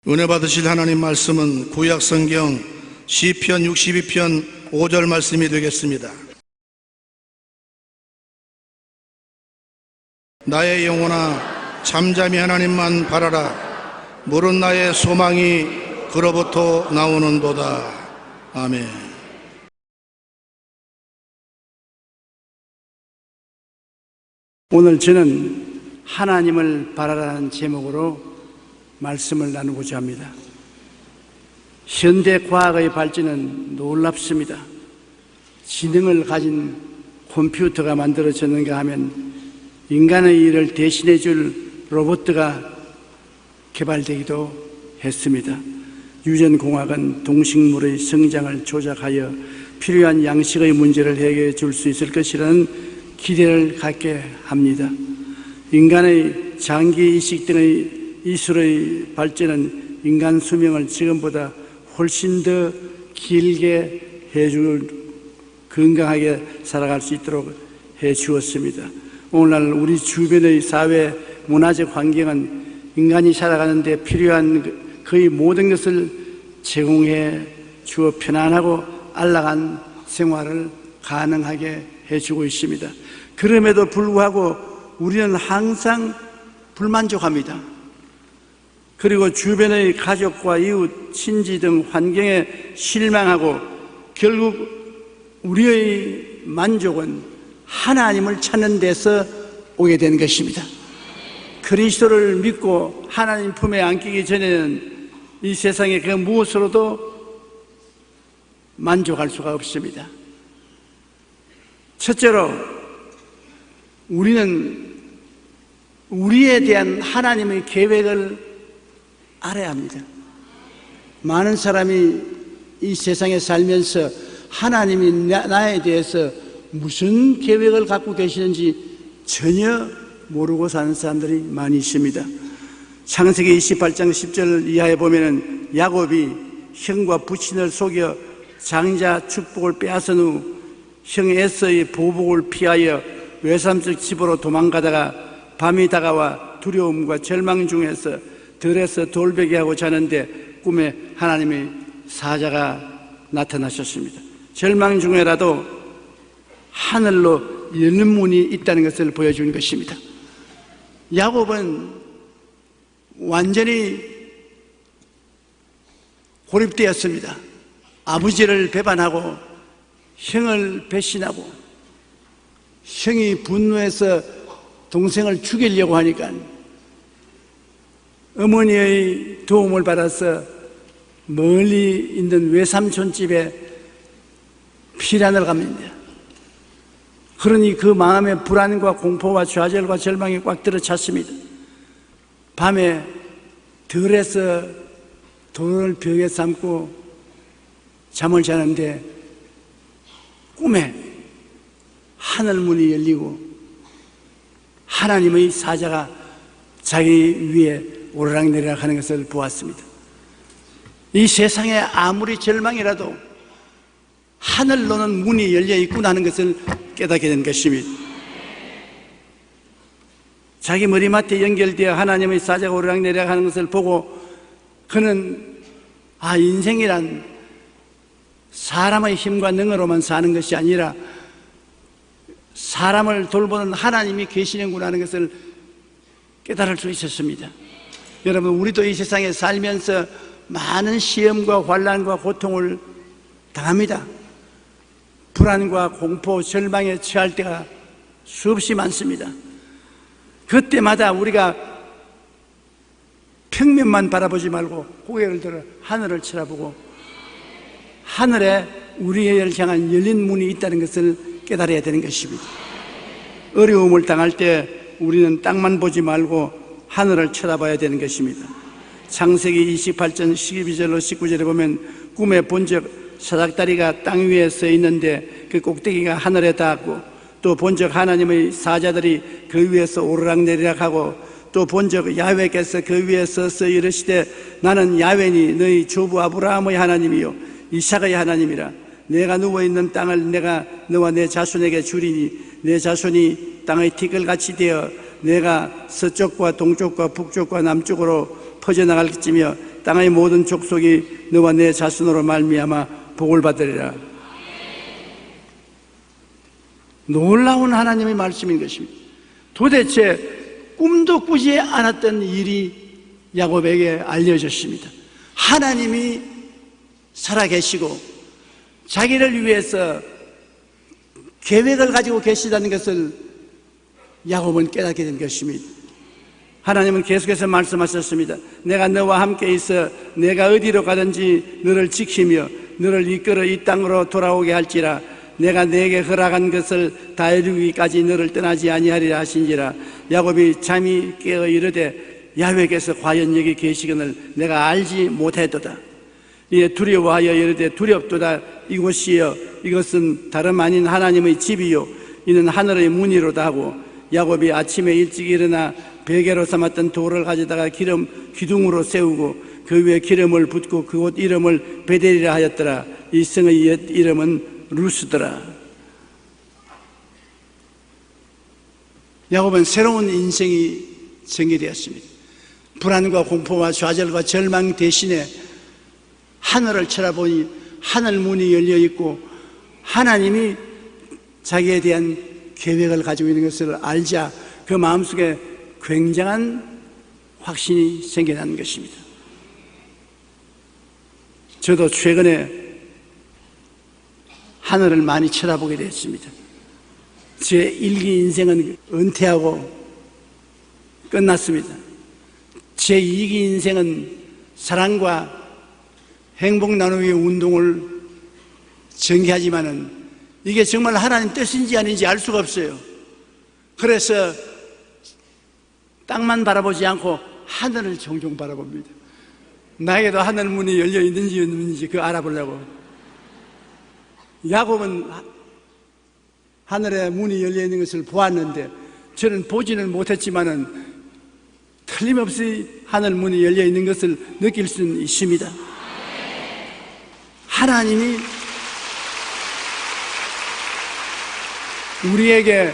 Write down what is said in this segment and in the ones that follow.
은혜 받으실 하나님 말씀은 구약 성경 시편 62편 5절 말씀이 되겠습니다. 나의 영혼아 잠잠히 하나님만 바라라. 모른 나의 소망이 그로부터 나오는도다. 아멘. 오늘 저는 하나님을 바라라는 제목으로 말씀을 나누고자 합니다. 현대 과학의 발전은 놀랍습니다. 지능을 가진 컴퓨터가 만들어졌는가 하면 인간의 일을 대신해 줄 로봇가 개발되기도 했습니다. 유전공학은 동식물의 성장을 조작하여 필요한 양식의 문제를 해결해 줄 수 있을 것이라는 기대를 갖게 합니다. 인간의 장기 이식 등의 이술의 발전은 인간 수명을 지금보다 훨씬 더 길게 해줄, 건강하게 살아갈 수 있도록 해 주었습니다. 오늘날 우리 주변의 사회 문화적 환경은 인간이 살아가는데 필요한 거의 모든 것을 제공해 주어 편안하고 안락한 생활을 가능하게 해주고 있습니다. 그럼에도 불구하고 우리는 항상 불만족합니다. 그리고 주변의 가족과 이웃, 친지 등 환경에 실망하고 결국 우리의 만족은 하나님을 찾는 데서 오게 된 것입니다. 그리스도를 믿고 하나님 품에 안기기 전에는 이 세상의 그 무엇으로도 만족할 수가 없습니다. 첫째로 우리는 우리에 대한 하나님의 계획을 알아야 합니다. 많은 사람이 이 세상에 살면서 하나님이 나에 대해서 무슨 계획을 갖고 계시는지 전혀 모르고 사는 사람들이 많이 있습니다. 창세기 28장 10절 이하에 보면은 야곱이 형과 부친을 속여 장자 축복을 빼앗은 후 형 에서의 보복을 피하여 외삼적 집으로 도망가다가 밤이 다가와 두려움과 절망 중에서 들에서 돌베개하고 자는데 꿈에 하나님의 사자가 나타나셨습니다. 절망 중에라도 하늘로 열린 문이 있다는 것을 보여주는 것입니다. 야곱은 완전히 고립되었습니다. 아버지를 배반하고 형을 배신하고 형이 분노해서 동생을 죽이려고 하니까 어머니의 도움을 받아서 멀리 있는 외삼촌 집에 피란을 갑니다. 그러니 그 마음에 불안과 공포와 좌절과 절망이 꽉 들어 찼습니다. 밤에 들에서 돌을 벽에 삼고 잠을 자는데 꿈에 하늘문이 열리고 하나님의 사자가 자기 위에 오르락내리락 하는 것을 보았습니다. 이 세상에 아무리 절망이라도 하늘로는 문이 열려 있구나 하는 것을 깨닫게 된 것입니다. 자기 머리맡에 연결되어 하나님의 사자가 오르락내리락 하는 것을 보고 그는 인생이란 사람의 힘과 능으로만 사는 것이 아니라 사람을 돌보는 하나님이 계시는구나 하는 것을 깨달을 수 있었습니다. 여러분, 우리도 이 세상에 살면서 많은 시험과 환난과 고통을 당합니다. 불안과 공포, 절망에 처할 때가 수없이 많습니다. 그때마다 우리가 평면만 바라보지 말고 고개를 들어 하늘을 쳐다보고 하늘에 우리를 향한 열린 문이 있다는 것을 깨달아야 되는 것입니다. 어려움을 당할 때 우리는 땅만 보지 말고 하늘을 쳐다봐야 되는 것입니다. 창세기 28장 12절로 19절에 보면 꿈에 본적 사닥다리가 땅 위에 서 있는데 그 꼭대기가 하늘에 닿았고 또 본적 하나님의 사자들이 그 위에서 오르락내리락하고 또 본적 야훼께서 그 위에 서서 이르시되 나는 야훼니 너희 조부 아브라함의 하나님이요 이삭의 하나님이라. 내가 누워있는 땅을 내가 너와 내 자손에게 주리니 내 자손이 땅의 티끌같이 되어 내가 서쪽과 동쪽과 북쪽과 남쪽으로 퍼져나갈지며 땅의 모든 족속이 너와 내 자손으로 말미암아 복을 받으리라. 놀라운 하나님의 말씀인 것입니다. 도대체 꿈도 꾸지 않았던 일이 야곱에게 알려졌습니다. 하나님이 살아계시고 자기를 위해서 계획을 가지고 계시다는 것을 야곱은 깨닫게 된 것입니다. 하나님은 계속해서 말씀하셨습니다. 내가 너와 함께 있어 내가 어디로 가든지 너를 지키며 너를 이끌어 이 땅으로 돌아오게 할지라. 내가 네게 허락한 것을 다 이루기까지 너를 떠나지 아니하리라 하신지라. 야곱이 잠이 깨어 이르되 야훼께서 과연 여기 계시거늘 내가 알지 못했도다. 이에 두려워하여 이르되 두렵도다. 이곳이여 이것은 다름 아닌 하나님의 집이요 이는 하늘의 문이로다 하고 야곱이 아침에 일찍 일어나 베개로 삼았던 돌을 가져다가 기둥으로 세우고 그 위에 기름을 붓고 그곳 이름을 베델이라 하였더라. 이 성의 옛 이름은 루스더라. 야곱은 새로운 인생이 전개되었습니다. 불안과 공포와 좌절과 절망 대신에 하늘을 쳐다보니 하늘 문이 열려 있고 하나님이 자기에 대한 계획을 가지고 있는 것을 알자 그 마음속에 굉장한 확신이 생겨나는 것입니다. 저도 최근에 하늘을 많이 쳐다보게 됐습니다. 제 일기 인생은 은퇴하고 끝났습니다. 제 2기 인생은 사랑과 행복 나누기 운동을 전개하지만은 이게 정말 하나님 뜻인지 아닌지 알 수가 없어요. 그래서 땅만 바라보지 않고 하늘을 종종 바라봅니다. 나에게도 하늘 문이 열려 있는지 없는지 그거 알아보려고. 야곱은 하늘에 문이 열려 있는 것을 보았는데 저는 보지는 못했지만은 틀림없이 하늘 문이 열려 있는 것을 느낄 수는 있습니다. 하나님이 우리에게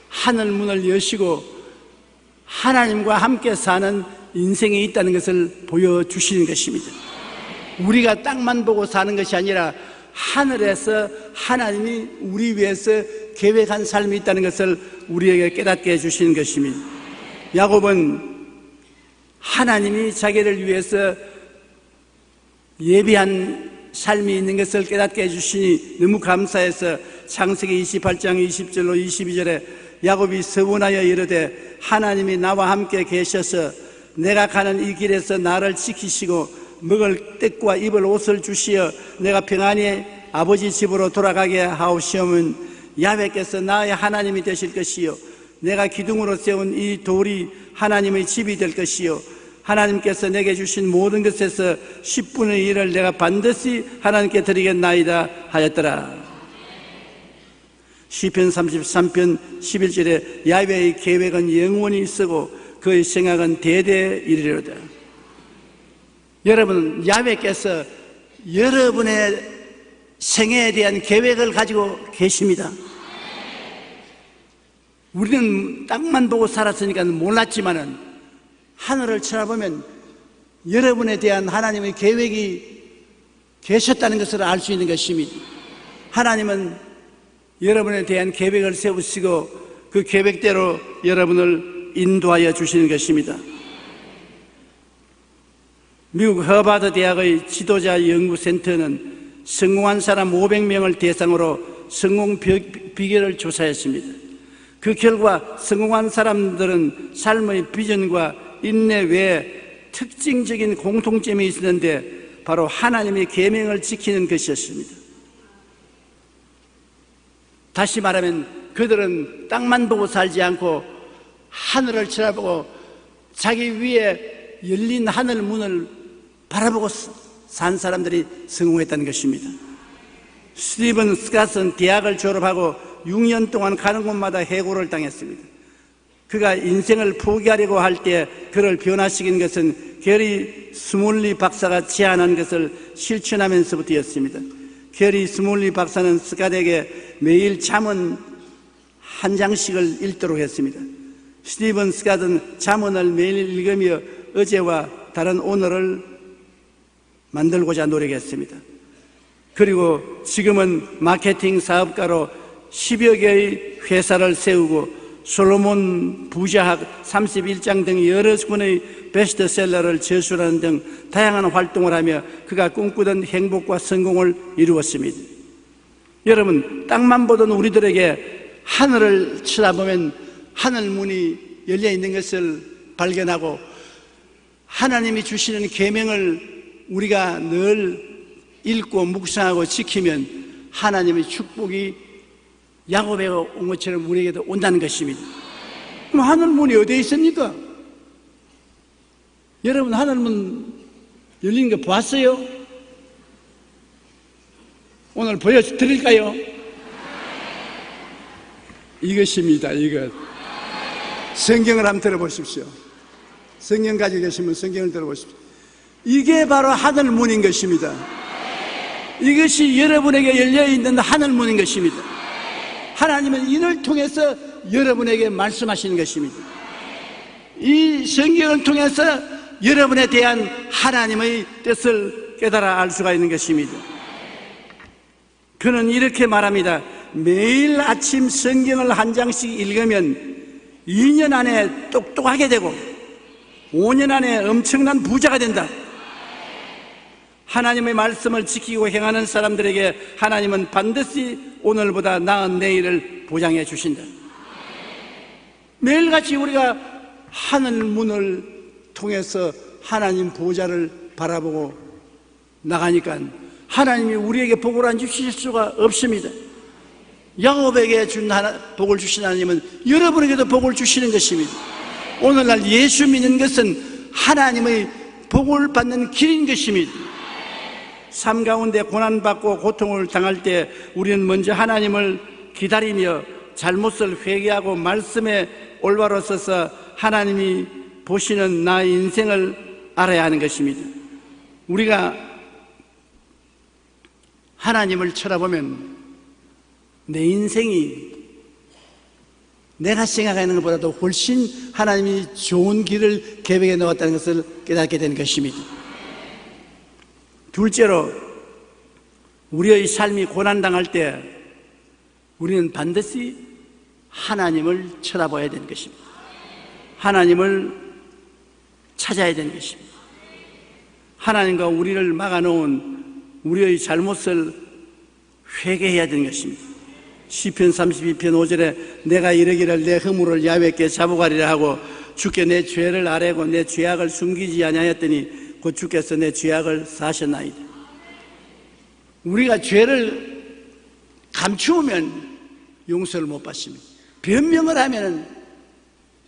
하늘 문을 여시고 하나님과 함께 사는 인생이 있다는 것을 보여주시는 것입니다. 우리가 땅만 보고 사는 것이 아니라 하늘에서 하나님이 우리 위해서 계획한 삶이 있다는 것을 우리에게 깨닫게 해주시는 것입니다. 야곱은 하나님이 자기를 위해서 예비한 삶이 있는 것을 깨닫게 해주시니 너무 감사해서 창세기 28장 20절로 22절에 야곱이 서원하여 이르되 하나님이 나와 함께 계셔서 내가 가는 이 길에서 나를 지키시고 먹을 떡과 입을 옷을 주시어 내가 평안히 아버지 집으로 돌아가게 하옵시오면 야훼께서 나의 하나님이 되실 것이요 내가 기둥으로 세운 이 돌이 하나님의 집이 될 것이요 하나님께서 내게 주신 모든 것에서 10분의 1을 내가 반드시 하나님께 드리겠나이다 하였더라. 시편 33편 11절에 야훼의 계획은 영원히 있고 그의 생각은 대대에 이르리로다. 여러분, 야훼께서 여러분의 생애에 대한 계획을 가지고 계십니다. 우리는 땅만 보고 살았으니까 몰랐지만은 하늘을 쳐다보면 여러분에 대한 하나님의 계획이 계셨다는 것을 알 수 있는 것입니다. 하나님은 여러분에 대한 계획을 세우시고 그 계획대로 여러분을 인도하여 주시는 것입니다. 미국 허바드 대학의 지도자 연구센터는 성공한 사람 500명을 대상으로 성공 비결을 조사했습니다. 그 결과 성공한 사람들은 삶의 비전과 인내 외에 특징적인 공통점이 있었는데 바로 하나님의 계명을 지키는 것이었습니다. 다시 말하면 그들은 땅만 보고 살지 않고 하늘을 쳐다보고 자기 위에 열린 하늘 문을 바라보고 산 사람들이 성공했다는 것입니다. 스티븐 스캇은 대학을 졸업하고 6년 동안 가는 곳마다 해고를 당했습니다. 그가 인생을 포기하려고 할 때 그를 변화시킨 것은 게리 스몰리 박사가 제안한 것을 실천하면서부터였습니다. 게리 스몰리 박사는 스캇에게 매일 잠언 한 장씩을 읽도록 했습니다. 스티븐 스캇은 잠언을 매일 읽으며 어제와 다른 오늘을 만들고자 노력했습니다. 그리고 지금은 마케팅 사업가로 10여 개의 회사를 세우고 솔로몬 부자학 31장 등 여러 권의 베스트셀러를 저술하는 등 다양한 활동을 하며 그가 꿈꾸던 행복과 성공을 이루었습니다. 여러분, 땅만 보던 우리들에게 하늘을 쳐다보면 하늘 문이 열려 있는 것을 발견하고 하나님이 주시는 계명을 우리가 늘 읽고 묵상하고 지키면 하나님의 축복이 야곱에 온 것처럼 우리에게도 온다는 것입니다. 그럼 하늘문이 어디에 있습니까? 여러분, 하늘문 열리는 거 보았어요? 오늘 보여드릴까요? 이것입니다. 이것. 성경을 한번 들어보십시오. 성경 가지고 계시면 성경을 들어보십시오. 이게 바로 하늘문인 것입니다. 이것이 여러분에게 열려있는 하늘문인 것입니다. 하나님은 이를 통해서 여러분에게 말씀하시는 것입니다. 이 성경을 통해서 여러분에 대한 하나님의 뜻을 깨달아 알 수가 있는 것입니다. 그는 이렇게 말합니다. 매일 아침 성경을 한 장씩 읽으면 2년 안에 똑똑하게 되고 5년 안에 엄청난 부자가 된다. 하나님의 말씀을 지키고 행하는 사람들에게 하나님은 반드시 오늘보다 나은 내일을 보장해 주신다. 매일같이 우리가 하늘 문을 통해서 하나님 보좌를 바라보고 나가니까 하나님이 우리에게 복을 안 주실 수가 없습니다. 야곱에게 준 복을 주신 하나님은 여러분에게도 복을 주시는 것입니다. 오늘날 예수 믿는 것은 하나님의 복을 받는 길인 것입니다. 삶 가운데 고난받고 고통을 당할 때 우리는 먼저 하나님을 기다리며 잘못을 회개하고 말씀에 올바로 서서 하나님이 보시는 나의 인생을 알아야 하는 것입니다. 우리가 하나님을 쳐다보면 내 인생이 내가 생각하는 것보다도 훨씬 하나님이 좋은 길을 계획해 놓았다는 것을 깨닫게 되는 것입니다. 둘째로, 우리의 삶이 고난당할 때 우리는 반드시 하나님을 쳐다봐야 되는 것입니다. 하나님을 찾아야 되는 것입니다. 하나님과 우리를 막아놓은 우리의 잘못을 회개해야 되는 것입니다. 시편 32편 5절에 내가 이르기를 내 허물을 야훼께 잡아가리라 하고 주께 내 죄를 아뢰고 내 죄악을 숨기지 아니하였더니 곧 주께서 내 죄악을 사하셨나이다. 우리가 죄를 감추면 용서를 못 받습니다. 변명을 하면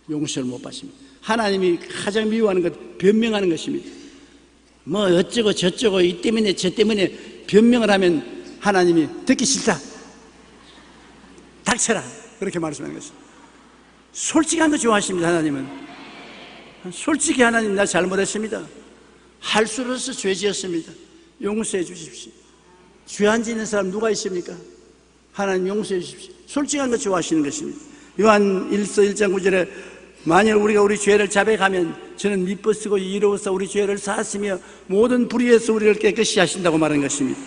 용서를 못 받습니다. 하나님이 가장 미워하는 것 변명하는 것입니다. 뭐 어쩌고 저쩌고 이 때문에 저 때문에 변명을 하면 하나님이 듣기 싫다, 닥쳐라, 그렇게 말씀하는 것입니다. 솔직한 거 좋아하십니다. 하나님은 솔직히 하나님 나 잘못했습니다, 할 수 없어서 죄 지었습니다, 용서해 주십시오. 죄 안 짓는 사람 누가 있습니까? 하나님 용서해 주십시오. 솔직한 거 좋아하시는 것입니다. 요한 1서 1장 9절에 만일 우리가 우리 죄를 자백하면 저는 미쁘시고 이로써 우리 죄를 사하시며 모든 불의에서 우리를 깨끗이 하신다고 말하는 것입니다.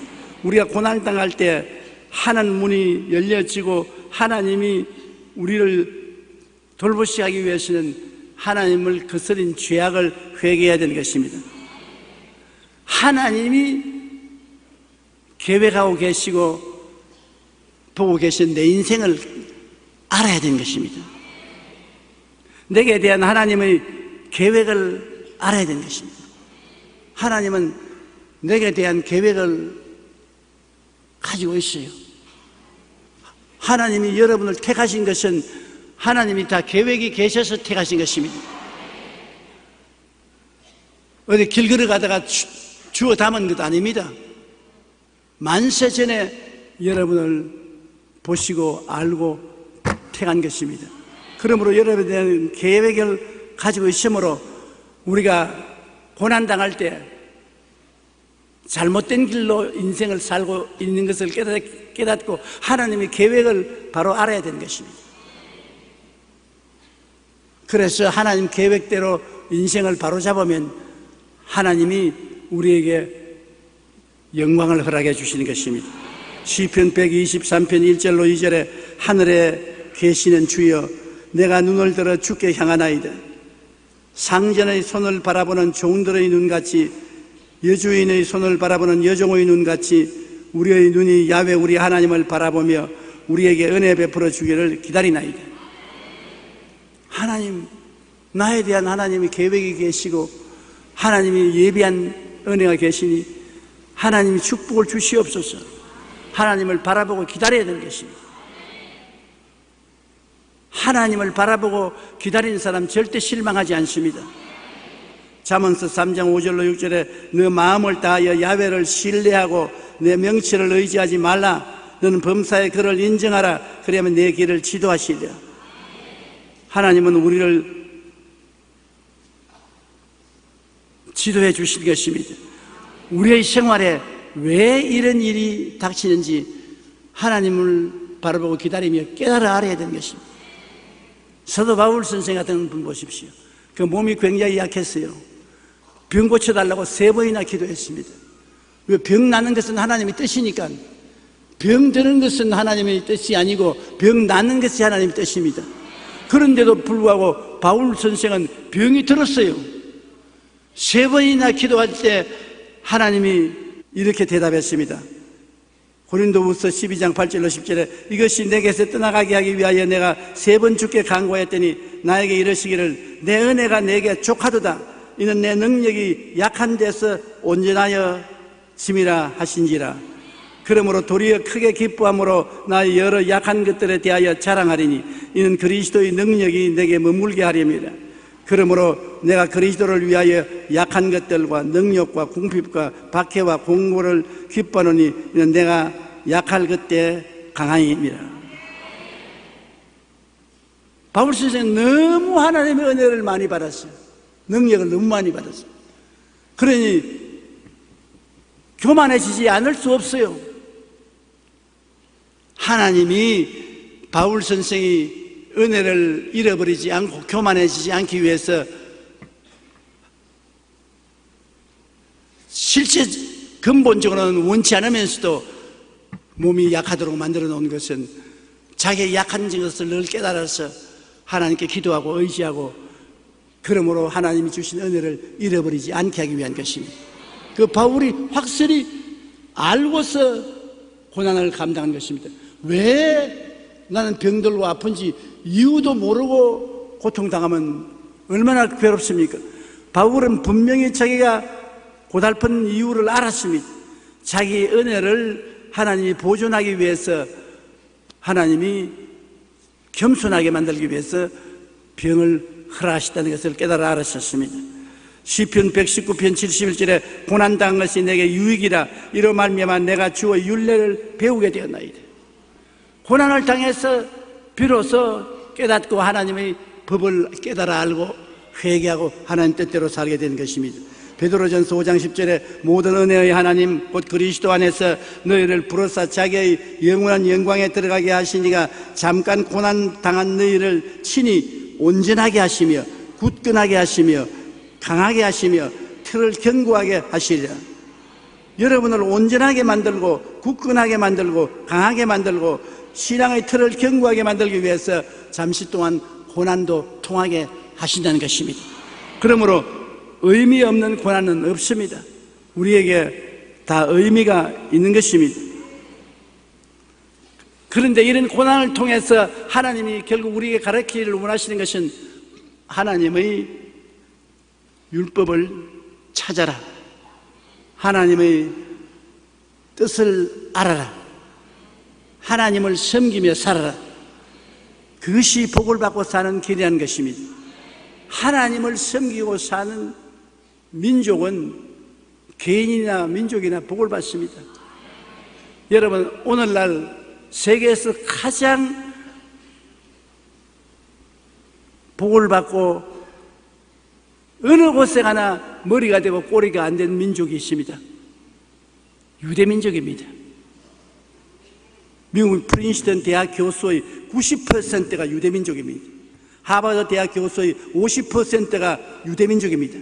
우리가 고난당할 때 하늘 문이 열려지고 하나님이 우리를 돌보시기 하기 위해서는 하나님을 거스린 죄악을 회개해야 되는 것입니다. 하나님이 계획하고 계시고 보고 계신 내 인생을 알아야 되는 것입니다. 내게 대한 하나님의 계획을 알아야 되는 것입니다. 하나님은 내게 대한 계획을 가지고 있어요. 하나님이 여러분을 택하신 것은 하나님이 다 계획이 계셔서 택하신 것입니다. 어디 길 걸어가다가 주워 담은 것 아닙니다. 만세 전에 여러분을 보시고 알고 택한 것입니다. 그러므로 여러분에 대한 계획을 가지고 있으므로 우리가 고난당할 때 잘못된 길로 인생을 살고 있는 것을 깨닫고 하나님의 계획을 바로 알아야 되는 것입니다. 그래서 하나님 계획대로 인생을 바로 잡으면 하나님이 우리에게 영광을 허락해 주시는 것입니다. 시편 123편 1절로 2절에 하늘에 계시는 주여 내가 눈을 들어 주께 향하나이다. 상전의 손을 바라보는 종들의 눈같이 여주인의 손을 바라보는 여종의 눈같이 우리의 눈이 야훼 우리 하나님을 바라보며 우리에게 은혜 베풀어 주기를 기다리나이다. 하나님, 나에 대한 하나님의 계획이 계시고 하나님이 예비한 은혜가 계시니 하나님이 축복을 주시옵소서. 하나님을 바라보고 기다려야 되는 것입니다. 하나님을 바라보고 기다리는 사람 절대 실망하지 않습니다. 잠언서 3장 5절로 6절에 너 마음을 다하여 야훼를 신뢰하고 내 명치를 의지하지 말라. 너는 범사의 그를 인정하라. 그러면 내 길을 지도하시리라. 하나님은 우리를 지도해 주신 것입니다. 우리의 생활에 왜 이런 일이 닥치는지 하나님을 바라보고 기다리며 깨달아 알아야 되는 것입니다. 사도 바울 선생 같은 분 보십시오. 그 몸이 굉장히 약했어요. 병 고쳐달라고 3번이나 기도했습니다. 왜? 병 나는 것은 하나님의 뜻이니까. 병 드는 것은 하나님의 뜻이 아니고 병 나는 것이 하나님의 뜻입니다. 그런데도 불구하고 바울 선생은 병이 들었어요. 3번이나 기도할 때 하나님이 이렇게 대답했습니다. 고린도후서 12장 8절로 10절에 이것이 내게서 떠나가게 하기 위하여 내가 3번 주께 간구하였더니 나에게 이르시기를 내 은혜가 내게 족하도다. 이는 내 능력이 약한 데서 온전하여 짐이라 하신지라. 그러므로 도리어 크게 기뻐함으로 나의 여러 약한 것들에 대하여 자랑하리니 이는 그리스도의 능력이 내게 머물게 하림이라. 그러므로 내가 그리스도를 위하여 약한 것들과 능력과 궁핍과 박해와 공고를 기뻐하노니 이는 내가 약할 그때 강함이라. 바울 선생은 너무 하나님의 은혜를 많이 받았어요. 능력을 너무 많이 받았어요. 그러니 교만해지지 않을 수 없어요. 하나님이 바울 선생이 은혜를 잃어버리지 않고 교만해지지 않기 위해서 실제 근본적으로는 원치 않으면서도 몸이 약하도록 만들어 놓은 것은 자기의 약한 것을 늘 깨달아서 하나님께 기도하고 의지하고 그러므로 하나님이 주신 은혜를 잃어버리지 않게 하기 위한 것입니다. 그 바울이 확실히 알고서 고난을 감당한 것입니다. 왜 나는 병들고 아픈지 이유도 모르고 고통당하면 얼마나 괴롭습니까? 바울은 분명히 자기가 고달픈 이유를 알았습니다. 자기의 은혜를 하나님이 보존하기 위해서 하나님이 겸손하게 만들기 위해서 병을 허락하셨다는 것을 깨달아 알았었습니다. 시편 119편 71절에 고난당한 것이 내게 유익이라 이로 말미암아 내가 주의 율례를 배우게 되었나이다. 고난을 당해서 비로소 깨닫고 하나님의 법을 깨달아 알고 회개하고 하나님 뜻대로 살게 되는 것입니다. 베드로전서 5장 10절에 모든 은혜의 하나님 곧 그리스도 안에서 너희를 부르사 자기의 영원한 영광에 들어가게 하시니가 잠깐 고난 당한 너희를 친히 온전하게 하시며 굳건하게 하시며 강하게 하시며 틀을 견고하게 하시리라. 여러분을 온전하게 만들고 굳건하게 만들고 강하게 만들고 신앙의 틀을 견고하게 만들기 위해서 잠시 동안 고난도 통하게 하신다는 것입니다. 그러므로 의미 없는 고난은 없습니다. 우리에게 다 의미가 있는 것입니다. 그런데 이런 고난을 통해서 하나님이 결국 우리에게 가르치기를 원하시는 것은 하나님의 율법을 찾아라. 하나님의 뜻을 알아라. 하나님을 섬기며 살아라. 그것이 복을 받고 사는 길이라는 것입니다. 하나님을 섬기고 사는 민족은 개인이나 민족이나 복을 받습니다. 여러분, 오늘날 세계에서 가장 복을 받고 어느 곳에 가나 머리가 되고 꼬리가 안 된 민족이 있습니다. 유대민족입니다. 미국 프린스턴 대학 교수의 90%가 유대민족입니다. 하버드 대학 교수의 50%가 유대민족입니다.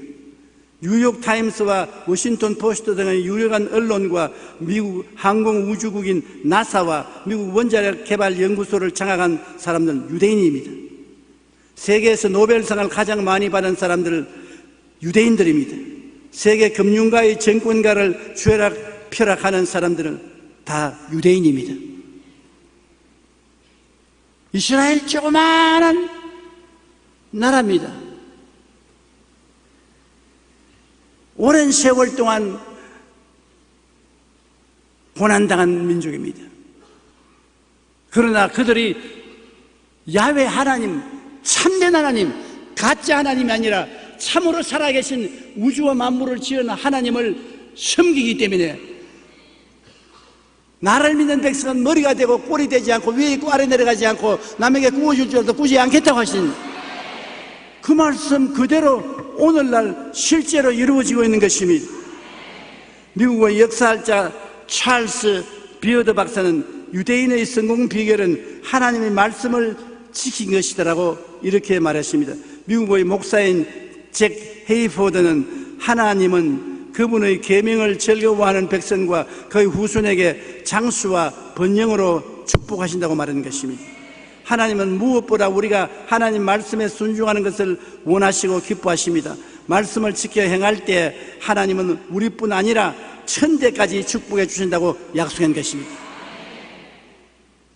뉴욕타임스와 워싱턴 포스트 등의 유력한 언론과 미국 항공우주국인 나사와 미국 원자력 개발 연구소를 장악한 사람들은 유대인입니다. 세계에서 노벨상을 가장 많이 받은 사람들은 유대인들입니다. 세계 금융가의 정권가를 쥐락펴락하는 사람들은 다 유대인입니다. 이스라엘 조그마한 나라입니다. 오랜 세월 동안 고난당한 민족입니다. 그러나 그들이 야훼 하나님, 참된 하나님, 가짜 하나님이 아니라 참으로 살아계신 우주와 만물을 지은 하나님을 섬기기 때문에 나를 믿는 백성은 머리가 되고 꼴이 되지 않고 위에 있고 아래 내려가지 않고 남에게 구워줄 줄 알아도 꾸지 않겠다고 하신 그 말씀 그대로 오늘날 실제로 이루어지고 있는 것입니다. 미국의 역사학자 찰스 비어드 박사는 유대인의 성공 비결은 하나님의 말씀을 지킨 것이다라고 이렇게 말했습니다. 미국의 목사인 잭 헤이포드는 하나님은 그분의 계명을 즐거워하는 백성과 그의 후손에게 장수와 번영으로 축복하신다고 말하는 것입니다. 하나님은 무엇보다 우리가 하나님 말씀에 순종하는 것을 원하시고 기뻐하십니다. 말씀을 지켜 행할 때 하나님은 우리뿐 아니라 천대까지 축복해 주신다고 약속한 것입니다.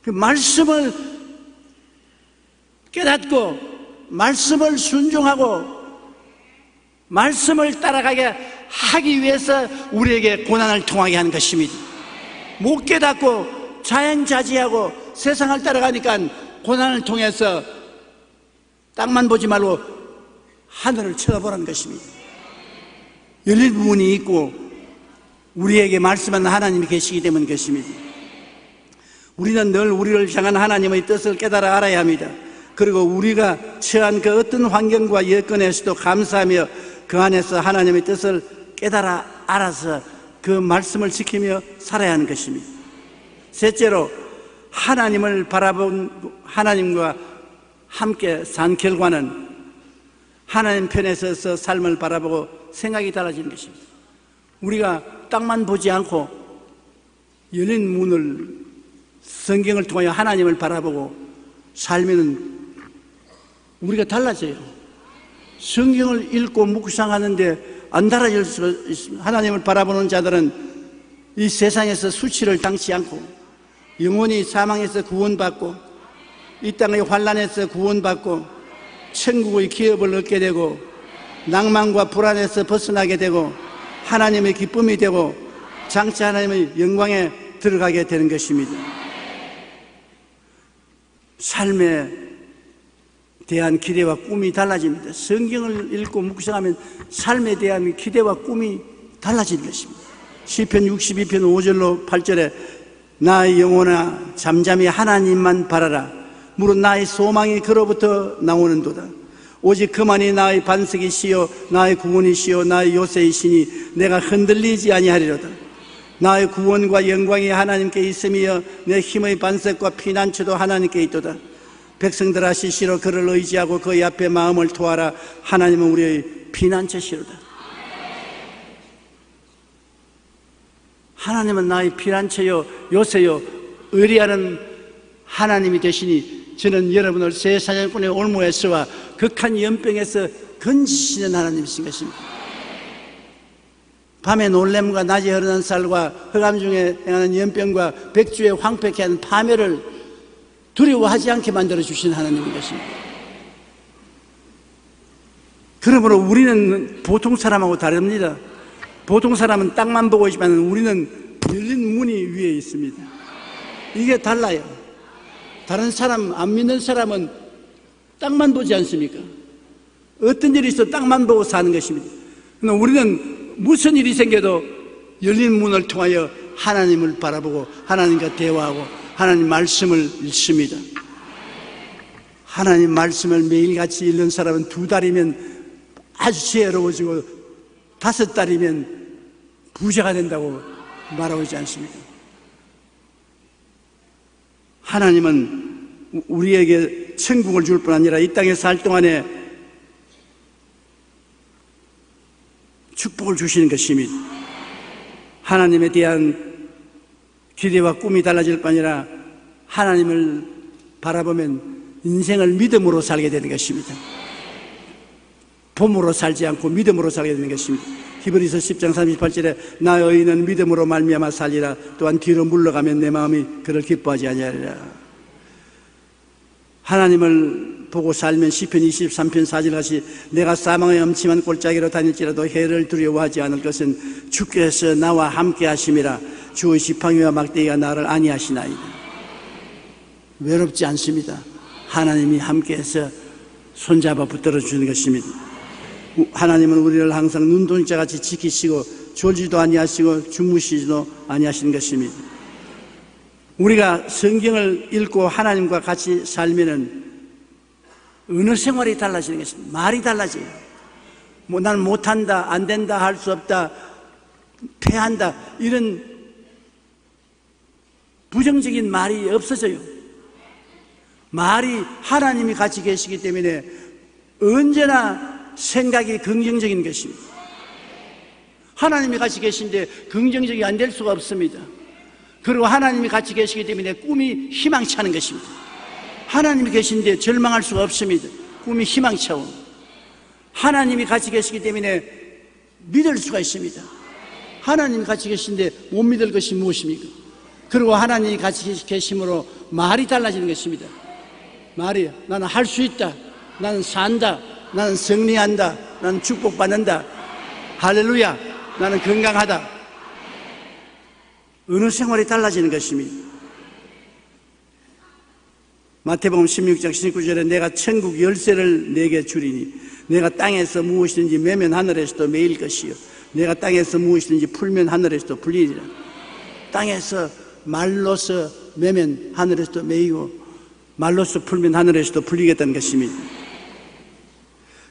그 말씀을 깨닫고 말씀을 순종하고 말씀을 따라가게 하기 위해서 우리에게 고난을 통하게 하는 것입니다. 못 깨닫고 자연자지하고 세상을 따라가니까 고난을 통해서 땅만 보지 말고 하늘을 쳐다보라는 것입니다. 열린 문이 있고 우리에게 말씀하는 하나님이 계시기 때문인 것입니다. 우리는 늘 우리를 향한 하나님의 뜻을 깨달아 알아야 합니다. 그리고 우리가 처한 그 어떤 환경과 여건에서도 감사하며 그 안에서 하나님의 뜻을 깨달아 알아서 그 말씀을 지키며 살아야 하는 것입니다. 셋째로 하나님을 바라본 하나님과 함께 산 결과는 하나님 편에 서서 삶을 바라보고 생각이 달라지는 것입니다. 우리가 땅만 보지 않고 열린 문을 성경을 통하여 하나님을 바라보고 살면은 우리가 달라져요. 성경을 읽고 묵상하는데 안 달라질 수 있습니다. 하나님을 바라보는 자들은 이 세상에서 수치를 당치 않고 영원히 사망에서 구원받고 이 땅의 환난에서 구원받고 천국의 기업을 얻게 되고 낭만과 불안에서 벗어나게 되고 하나님의 기쁨이 되고 장차 하나님의 영광에 들어가게 되는 것입니다. 삶에 대한 기대와 꿈이 달라집니다. 성경을 읽고 묵상하면 삶에 대한 기대와 꿈이 달라지는 것입니다. 시편 62편 5절로 8절에 나의 영혼아 잠잠히 하나님만 바라라. 무릇 나의 소망이 그로부터 나오는도다. 오직 그만이 나의 반석이시요 나의 구원이시요 나의 요새이시니 내가 흔들리지 아니하리로다. 나의 구원과 영광이 하나님께 있으며 내 힘의 반석과 피난처도 하나님께 있도다. 백성들아 시시로 그를 의지하고 그의 앞에 마음을 토하라. 하나님은 우리의 피난처시로다. 하나님은 나의 피난처요 요새요 의리하는 하나님이 되시니 저는 여러분을 새 사냥꾼의 올무에서와 극한 연병에서 건지시는 하나님이신 것입니다. 밤에 놀램과 낮에 흐르는 쌀과 흑암 중에 행하는 연병과 백주에 황폐케 하는 파멸을 두려워하지 않게 만들어 주신 하나님인 것입니다. 그러므로 우리는 보통 사람하고 다릅니다. 보통 사람은 땅만 보고 있지만 우리는 열린 문이 위에 있습니다. 이게 달라요. 다른 사람, 안 믿는 사람은 땅만 보지 않습니까? 어떤 일이 있어도 땅만 보고 사는 것입니다. 그러나 우리는 무슨 일이 생겨도 열린 문을 통하여 하나님을 바라보고 하나님과 대화하고 하나님 말씀을 읽습니다. 하나님 말씀을 매일같이 읽는 사람은 2달이면 아주 지혜로워지고 5달이면 부자가 된다고 말하고 있지 않습니까? 하나님은 우리에게 천국을 줄 뿐 아니라 이 땅에 살 동안에 축복을 주시는 것입니다. 하나님에 대한 기대와 꿈이 달라질 뿐 아니라 하나님을 바라보면 인생을 믿음으로 살게 되는 것입니다. 봄으로 살지 않고 믿음으로 살게 되는 것입니다. 히브리서 10장 38절에 나의 의인은 믿음으로 말미암아 살리라. 또한 뒤로 물러가면 내 마음이 그를 기뻐하지 아니하리라. 하나님을 보고 살면 시편 23편 4절 같이 내가 사망의 엄침한 골짜기로 다닐지라도 해를 두려워하지 않을 것은 주께서 나와 함께 하심이라. 주의 지팡이와 막대기가 나를 안위하시나이다. 외롭지 않습니다. 하나님이 함께해서 손잡아 붙들어 주는 것입니다. 하나님은 우리를 항상 눈동자같이 지키시고 졸지도 아니하시고 주무시지도 아니하시는 것입니다. 우리가 성경을 읽고 하나님과 같이 살면은 어느 생활이 달라지는 것입니다. 말이 달라져요. 난 못한다, 안 된다, 할 수 없다, 패한다, 이런 부정적인 말이 없어져요. 말이 하나님이 같이 계시기 때문에 언제나 생각이 긍정적인 것입니다. 하나님이 같이 계신데 긍정적이 안 될 수가 없습니다. 그리고 하나님이 같이 계시기 때문에 꿈이 희망차는 것입니다. 하나님이 계신데 절망할 수가 없습니다. 꿈이 희망차오. 하나님이 같이 계시기 때문에 믿을 수가 있습니다. 하나님이 같이 계신데 못 믿을 것이 무엇입니까? 그리고 하나님이 같이 계심으로 말이 달라지는 것입니다. 말이 나는 할 수 있다, 나는 산다, 나는 승리한다, 나는 축복받는다, 할렐루야, 나는 건강하다. 어느 생활이 달라지는 것입니다. 마태복음 16장 19절에 내가 천국 열쇠를 내게 주리니 내가 땅에서 무엇이든지 매면 하늘에서도 매일 것이요 내가 땅에서 무엇이든지 풀면 하늘에서도 풀리리라. 땅에서 말로서 매면 하늘에서도 매이고 말로서 풀면 하늘에서도 풀리겠다는 것입니다.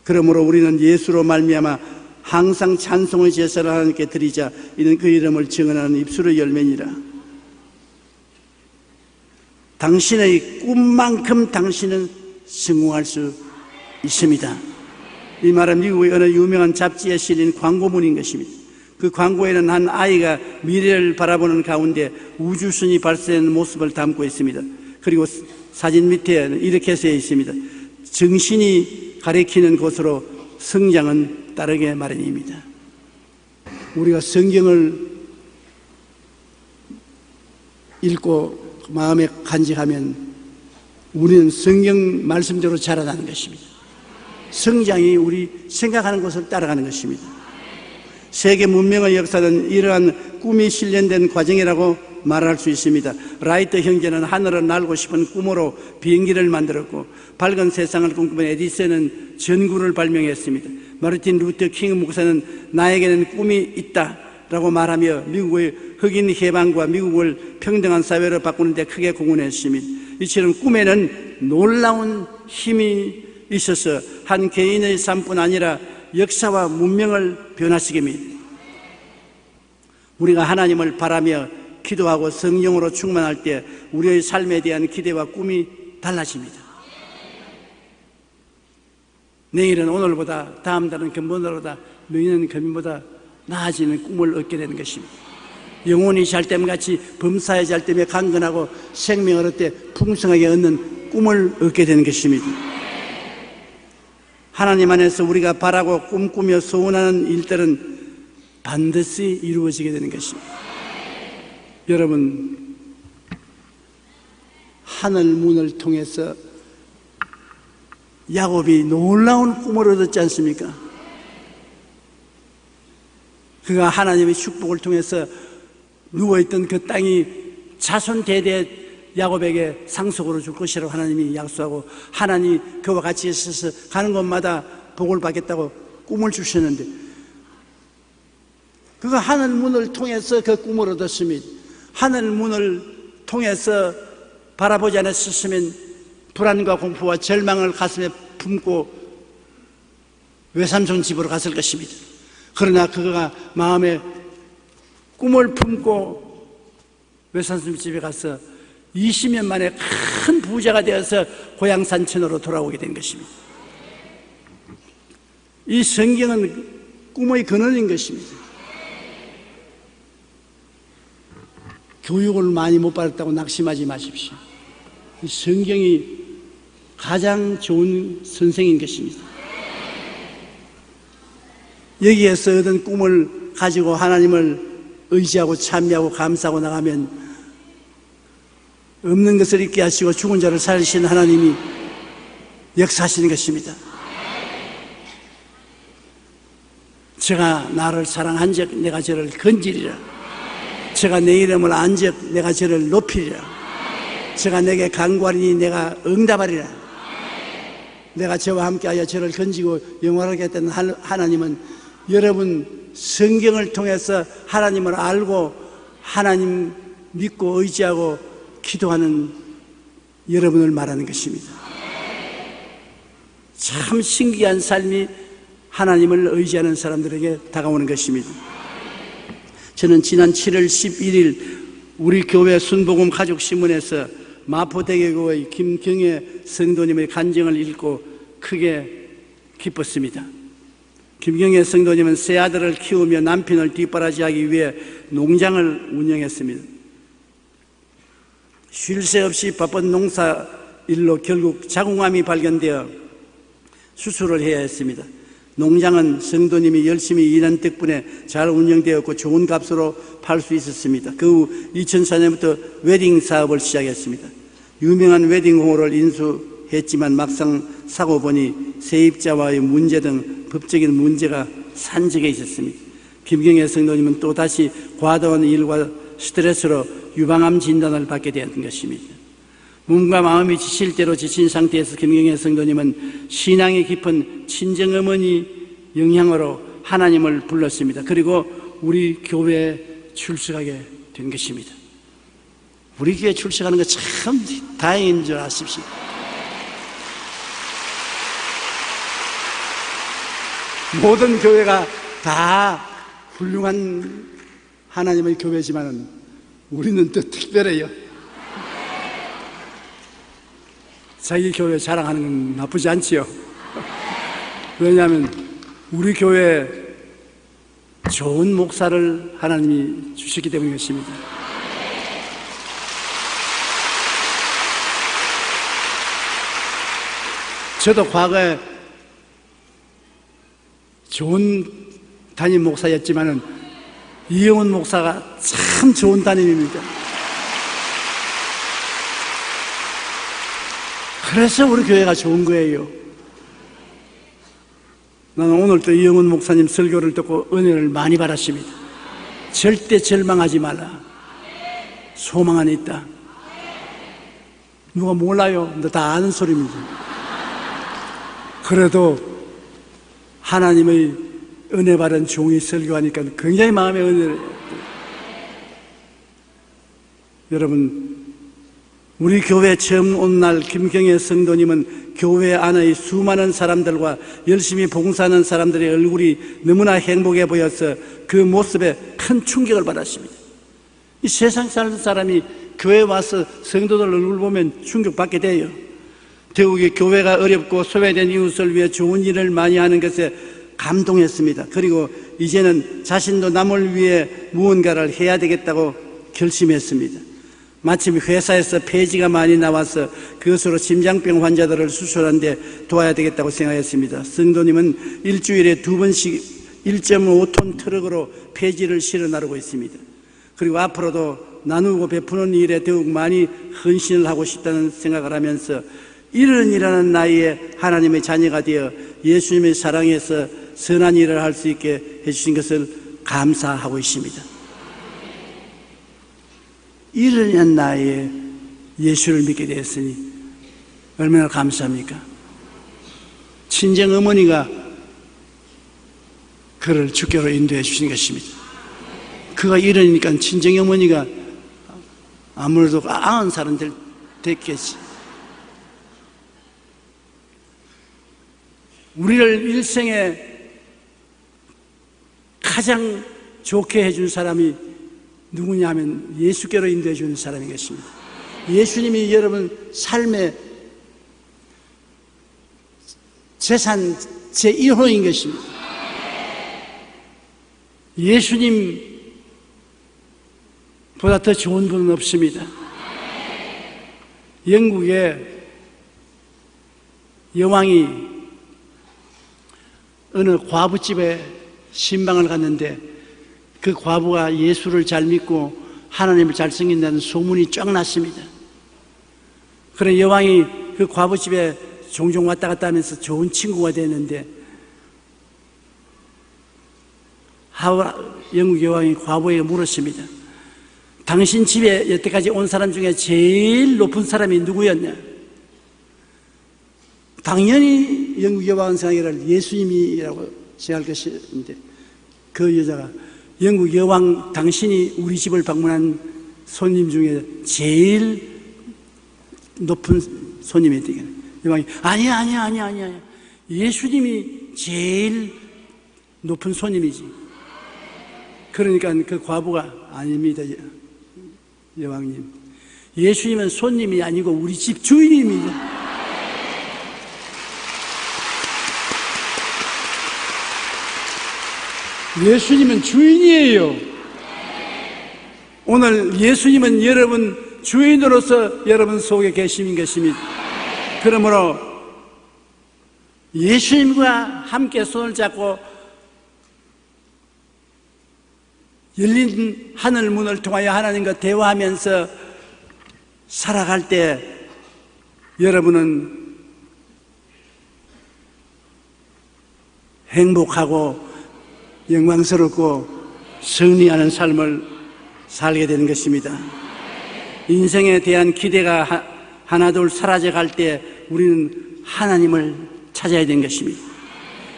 그러므로 우리는 예수로 말미암아 항상 찬송의 제사를 하나님께 드리자. 이는 그 이름을 증언하는 입술의 열매니라. 당신의 꿈만큼 당신은 성공할 수 있습니다. 이 말은 미국의 어느 유명한 잡지에 실린 광고문인 것입니다. 그 광고에는 한 아이가 미래를 바라보는 가운데 우주선이 발사되는 모습을 담고 있습니다. 그리고 사진 밑에 이렇게 쓰여 있습니다. 정신이 가리키는 곳으로 성장은 따르게 마련입니다. 우리가 성경을 읽고 마음에 간직하면 우리는 성경 말씀대로 자라나는 것입니다. 성장이 우리 생각하는 것을 따라가는 것입니다. 세계 문명의 역사는 이러한 꿈이 실현된 과정이라고 말할 수 있습니다. 라이트 형제는 하늘을 날고 싶은 꿈으로 비행기를 만들었고 밝은 세상을 꿈꾸는 에디슨은 전구를 발명했습니다. 마르틴 루터 킹 목사는 나에게는 꿈이 있다 라고 말하며 미국의 흑인 해방과 미국을 평등한 사회로 바꾸는 데 크게 공헌했습니다. 이처럼 꿈에는 놀라운 힘이 있어서 한 개인의 삶뿐 아니라 역사와 문명을 변화시킵니다. 우리가 하나님을 바라며 기도하고 성령으로 충만할 때 우리의 삶에 대한 기대와 꿈이 달라집니다. 내일은 오늘보다, 다음 달은 금번보다, 내년은 금년보다 나아지는 꿈을 얻게 되는 것입니다. 영혼이 잘됨같이 범사에 잘됨에 강건하고 생명을 얻되 풍성하게 얻는 꿈을 얻게 되는 것입니다. 하나님 안에서 우리가 바라고 꿈꾸며 소원하는 일들은 반드시 이루어지게 되는 것입니다. 여러분, 하늘 문을 통해서 야곱이 놀라운 꿈을 얻었지 않습니까? 그가 하나님의 축복을 통해서 누워있던 그 땅이 자손 대대 야곱에게 상속으로 줄 것이라고 하나님이 약속하고 하나님이 그와 같이 있어서 가는 곳마다 복을 받겠다고 꿈을 주셨는데 그가 하늘 문을 통해서 그 꿈을 얻었습니다. 하늘 문을 통해서 바라보지 않았으면 불안과 공포와 절망을 가슴에 품고 외삼촌 집으로 갔을 것입니다. 그러나 그가 마음에 꿈을 품고 외삼촌 집에 가서 20년 만에 큰 부자가 되어서 고향 산천으로 돌아오게 된 것입니다. 이 성경은 꿈의 근원인 것입니다. 교육을 많이 못 받았다고 낙심하지 마십시오. 이 성경이 가장 좋은 선생인 것입니다. 여기에서 얻은 꿈을 가지고 하나님을 의지하고 찬미하고 감사하고 나가면 없는 것을 있게 하시고 죽은 자를 살리신 하나님이 역사하시는 것입니다. 제가 나를 사랑한즉 내가 저를 건지리라. 제가 내 이름을 안즉 내가 저를 높이리라. 제가 내게 간구하리니 내가 응답하리라. 내가 저와 함께하여 저를 건지고 영원하게 했던 하나님은 여러분 성경을 통해서 하나님을 알고 하나님 믿고 의지하고 기도하는 여러분을 말하는 것입니다. 참 신기한 삶이 하나님을 의지하는 사람들에게 다가오는 것입니다. 저는 지난 7월 11일 우리 교회 순복음 가족신문에서 마포대교의 김경애 성도님의 간증을 읽고 크게 기뻤습니다. 김경애 성도님은 세 아들을 키우며 남편을 뒷바라지하기 위해 농장을 운영했습니다. 쉴 새 없이 바쁜 농사 일로 결국 자궁암이 발견되어 수술을 해야 했습니다. 농장은 성도님이 열심히 일한 덕분에 잘 운영되었고 좋은 값으로 팔 수 있었습니다. 그 후 2004년부터 웨딩 사업을 시작했습니다. 유명한 웨딩홀을 인수했지만 막상 사고 보니 세입자와의 문제 등 법적인 문제가 산적해 있었습니다. 김경애 성도님은 또다시 과도한 일과 스트레스로 유방암 진단을 받게 되었던 것입니다. 몸과 마음이 지칠 대로 지친 상태에서 김경애 성도님은 신앙이 깊은 친정어머니 영향으로 하나님을 불렀습니다. 그리고 우리 교회에 출석하게 된 것입니다. 우리 교회에 출석하는 거 참 다행인 줄 아십시오. 모든 교회가 다 훌륭한 하나님의 교회지만 우리는 또 특별해요. 자기 교회 자랑하는 건 나쁘지 않지요. 왜냐하면 우리 교회에 좋은 목사를 하나님이 주셨기 때문인 것입니다. 저도 과거에 좋은 담임 목사였지만은 이영훈 목사가 참 좋은 담임입니다. 그래서 우리 교회가 좋은 거예요. 나는 오늘도 이영훈 목사님 설교를 듣고 은혜를 많이 받았습니다. 절대 절망하지 말라. 소망 안에 있다. 누가 몰라요? 근데 다 아는 소리입니다. 그래도 하나님의 은혜 받은 종이 설교하니까 굉장히 마음에 은혜를. 여러분, 우리 교회 처음 온 날 김경애 성도님은 교회 안의 수많은 사람들과 열심히 봉사하는 사람들의 얼굴이 너무나 행복해 보여서 그 모습에 큰 충격을 받았습니다. 이 세상 사는 사람이 교회에 와서 성도들 얼굴 보면 충격받게 돼요. 대국의 교회가 어렵고 소외된 이웃을 위해 좋은 일을 많이 하는 것에 감동했습니다. 그리고 이제는 자신도 남을 위해 무언가를 해야 되겠다고 결심했습니다. 마침 회사에서 폐지가 많이 나와서 그것으로 심장병 환자들을 수술하는 데 도와야 되겠다고 생각했습니다. 성도님은 일주일에 2번씩 1.5톤 트럭으로 폐지를 실어 나르고 있습니다. 그리고 앞으로도 나누고 베푸는 일에 더욱 많이 헌신을 하고 싶다는 생각을 하면서 이른이라는 나이에 하나님의 자녀가 되어 예수님의 사랑에서 선한 일을 할 수 있게 해주신 것을 감사하고 있습니다. 이른이라는 나이에 예수를 믿게 되었으니 얼마나 감사합니까? 친정 어머니가 그를 주께로 인도해 주신 것입니다. 그가 이러니까 친정 어머니가 아무래도 90살은 됐겠지. 우리를 일생에 가장 좋게 해준 사람이 누구냐 하면 예수께로 인도해 주는 사람인 것입니다. 예수님이 여러분 삶의 재산 제1호인 것입니다. 예수님보다 더 좋은 분은 없습니다. 영국의 여왕이 어느 과부집에 신방을 갔는데 그 과부가 예수를 잘 믿고 하나님을 잘 섬긴다는 소문이 쫙 났습니다. 그래 여왕이 그 과부집에 종종 왔다 갔다 하면서 좋은 친구가 됐는데 영국 여왕이 과부에게 물었습니다. 당신 집에 여태까지 온 사람 중에 제일 높은 사람이 누구였냐? 당연히 영국 여왕은 생각하기를 예수님이라고 생각할 것인데 그 여자가 영국 여왕 당신이 우리 집을 방문한 손님 중에 제일 높은 손님이 되겠네. 여왕이 아니야. 예수님이 제일 높은 손님이지. 그러니까 그 과부가 아닙니다. 여왕님, 예수님은 손님이 아니고 우리 집 주인입니다. 예수님은 주인이에요. 오늘 예수님은 여러분 주인으로서 여러분 속에 계신 것입니다. 그러므로 예수님과 함께 손을 잡고 열린 하늘 문을 통하여 하나님과 대화하면서 살아갈 때 여러분은 행복하고 영광스럽고 승리하는 삶을 살게 되는 것입니다. 인생에 대한 기대가 하나둘 사라져 갈 때 우리는 하나님을 찾아야 되는 것입니다.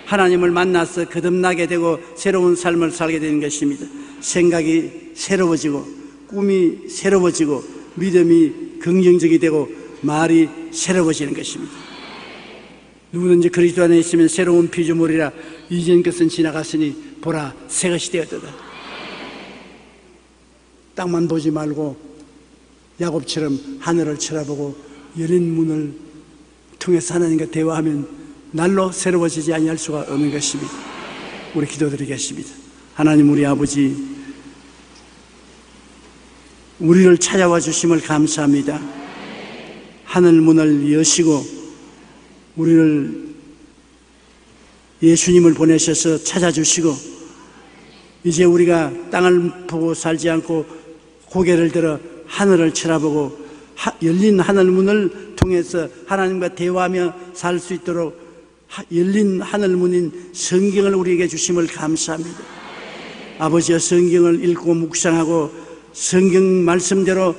하나님을 만나서 거듭나게 되고 새로운 삶을 살게 되는 것입니다. 생각이 새로워지고 꿈이 새로워지고 믿음이 긍정적이 되고 말이 새로워지는 것입니다. 누구든지 그리스도 안에 있으면 새로운 피조물이라 이전 것은 지나갔으니 보라 새 것이 되었도다. 땅만 보지 말고 야곱처럼 하늘을 쳐다보고 열린 문을 통해서 하나님과 대화하면 날로 새로워지지 아니할 수가 없는 것입니다. 우리 기도드리겠습니다. 하나님 우리 아버지, 우리를 찾아와 주심을 감사합니다. 하늘 문을 여시고 우리를 예수님을 보내셔서 찾아주시고 이제 우리가 땅을 보고 살지 않고 고개를 들어 하늘을 쳐다보고 열린 하늘 문을 통해서 하나님과 대화하며 살 수 있도록 열린 하늘 문인 성경을 우리에게 주심을 감사합니다. 아버지여, 성경을 읽고 묵상하고 성경 말씀대로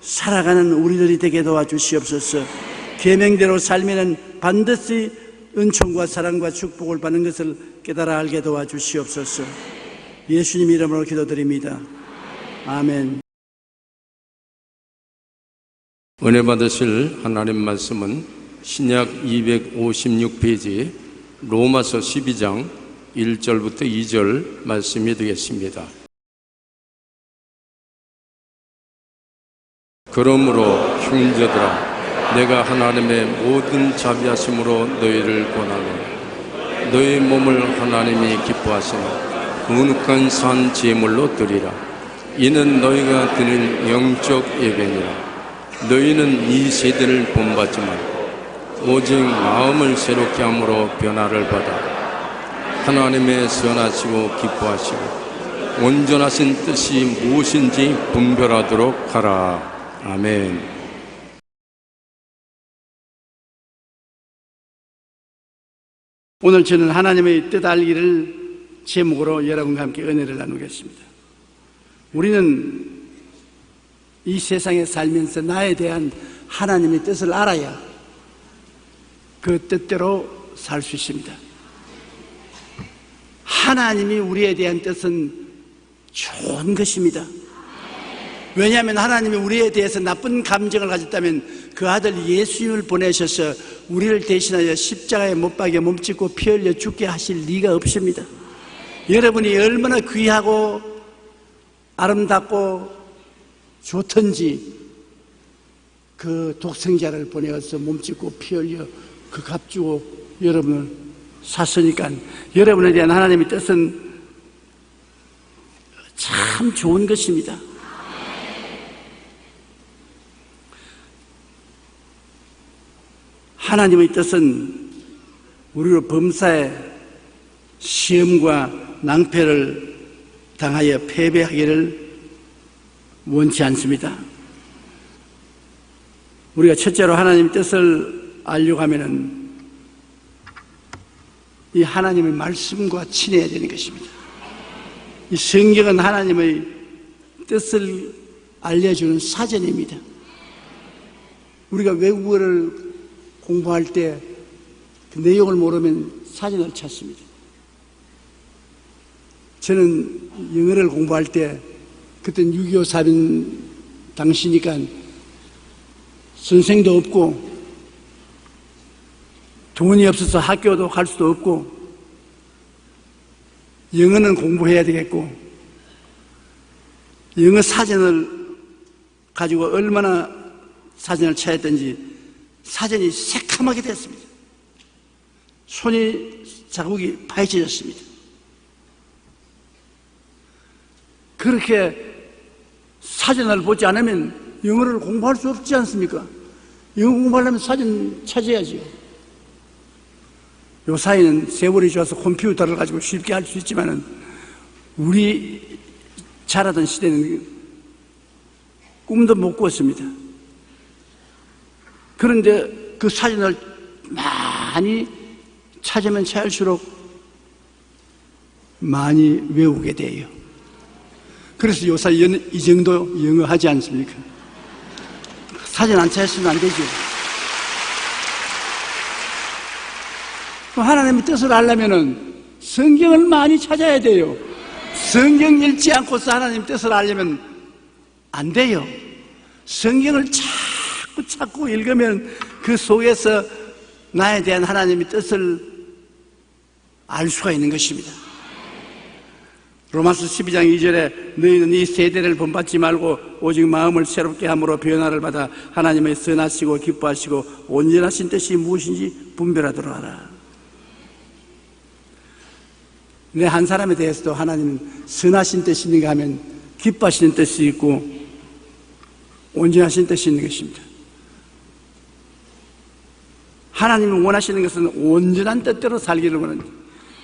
살아가는 우리들이 되게 도와주시옵소서. 계명대로 살면은 반드시 은총과 사랑과 축복을 받는 것을 깨달아 알게 도와주시옵소서. 예수님 이름으로 기도드립니다. 아멘. 은혜 받으실 하나님 말씀은 신약 256페이지 로마서 12장 1절부터 2절 말씀이 되겠습니다. 그러므로 형제들아, 내가 하나님의 모든 자비하심으로 너희를 권하노니 너희 몸을 하나님이 기뻐하시는 거룩한 산 제물로 드리라. 이는 너희가 드릴 영적 예배니라. 너희는 이 세대를 본받지만 오직 마음을 새롭게 함으로 변화를 받아 하나님의 선하시고 기뻐하시고 온전하신 뜻이 무엇인지 분별하도록 하라. 아멘. 오늘 저는 하나님의 뜻 알기를 제목으로 여러분과 함께 은혜를 나누겠습니다. 우리는 이 세상에 살면서 나에 대한 하나님의 뜻을 알아야 그 뜻대로 살 수 있습니다. 하나님이 우리에 대한 뜻은 좋은 것입니다. 왜냐하면 하나님이 우리에 대해서 나쁜 감정을 가졌다면 그 아들 예수님을 보내셔서 우리를 대신하여 십자가에 못 박여 몸짓고 피 흘려 죽게 하실 리가 없습니다. 여러분이 얼마나 귀하고 아름답고 좋던지 그 독생자를 보내어서 몸짓고 피 흘려 그 값 주고 여러분을 샀으니까 여러분에 대한 하나님의 뜻은 참 좋은 것입니다. 하나님의 뜻은 우리로 범사에 시험과 낭패를 당하여 패배하기를 원치 않습니다. 우리가 첫째로 하나님의 뜻을 알려고 하면은 이 하나님의 말씀과 친해야 되는 것입니다. 이 성경은 하나님의 뜻을 알려주는 사전입니다. 우리가 외국어를 공부할 때 그 내용을 모르면 사전을 찾습니다. 저는 영어를 공부할 때 그때는 6.25 사변 당시니까 선생도 없고 돈이 없어서 학교도 갈 수도 없고 영어는 공부해야 되겠고 영어 사전을 가지고 얼마나 사전을 찾았던지 사전이 새카맣게 됐습니다. 손이 자국이 파헤쳐졌습니다. 그렇게 사전을 보지 않으면 영어를 공부할 수 없지 않습니까? 영어 공부하려면 사전 찾아야지요. 요 사이는 세월이 좋아서 컴퓨터를 가지고 쉽게 할 수 있지만은 우리 자라던 시대는 꿈도 못 꾸었습니다. 그런데 그 사전을 많이 찾으면 찾을수록 많이 외우게 돼요. 그래서 요새 이 정도 영어 하지 않습니까? 사전 안 찾으면 안 되죠. 하나님의 뜻을 알려면은 성경을 많이 찾아야 돼요. 성경 읽지 않고서 하나님의 뜻을 알려면 안 돼요. 성경을 자꾸 찾고 읽으면 그 속에서 나에 대한 하나님의 뜻을 알 수가 있는 것입니다. 로마서 12장 2절에 너희는 이 세대를 본받지 말고 오직 마음을 새롭게 함으로 변화를 받아 하나님의 선하시고 기뻐하시고 온전하신 뜻이 무엇인지 분별하도록 하라. 내 한 사람에 대해서도 하나님은 선하신 뜻이 있는가 하면 기뻐하시는 뜻이 있고 온전하신 뜻이 있는 것입니다. 하나님이 원하시는 것은 온전한 뜻대로 살기를 원합니다.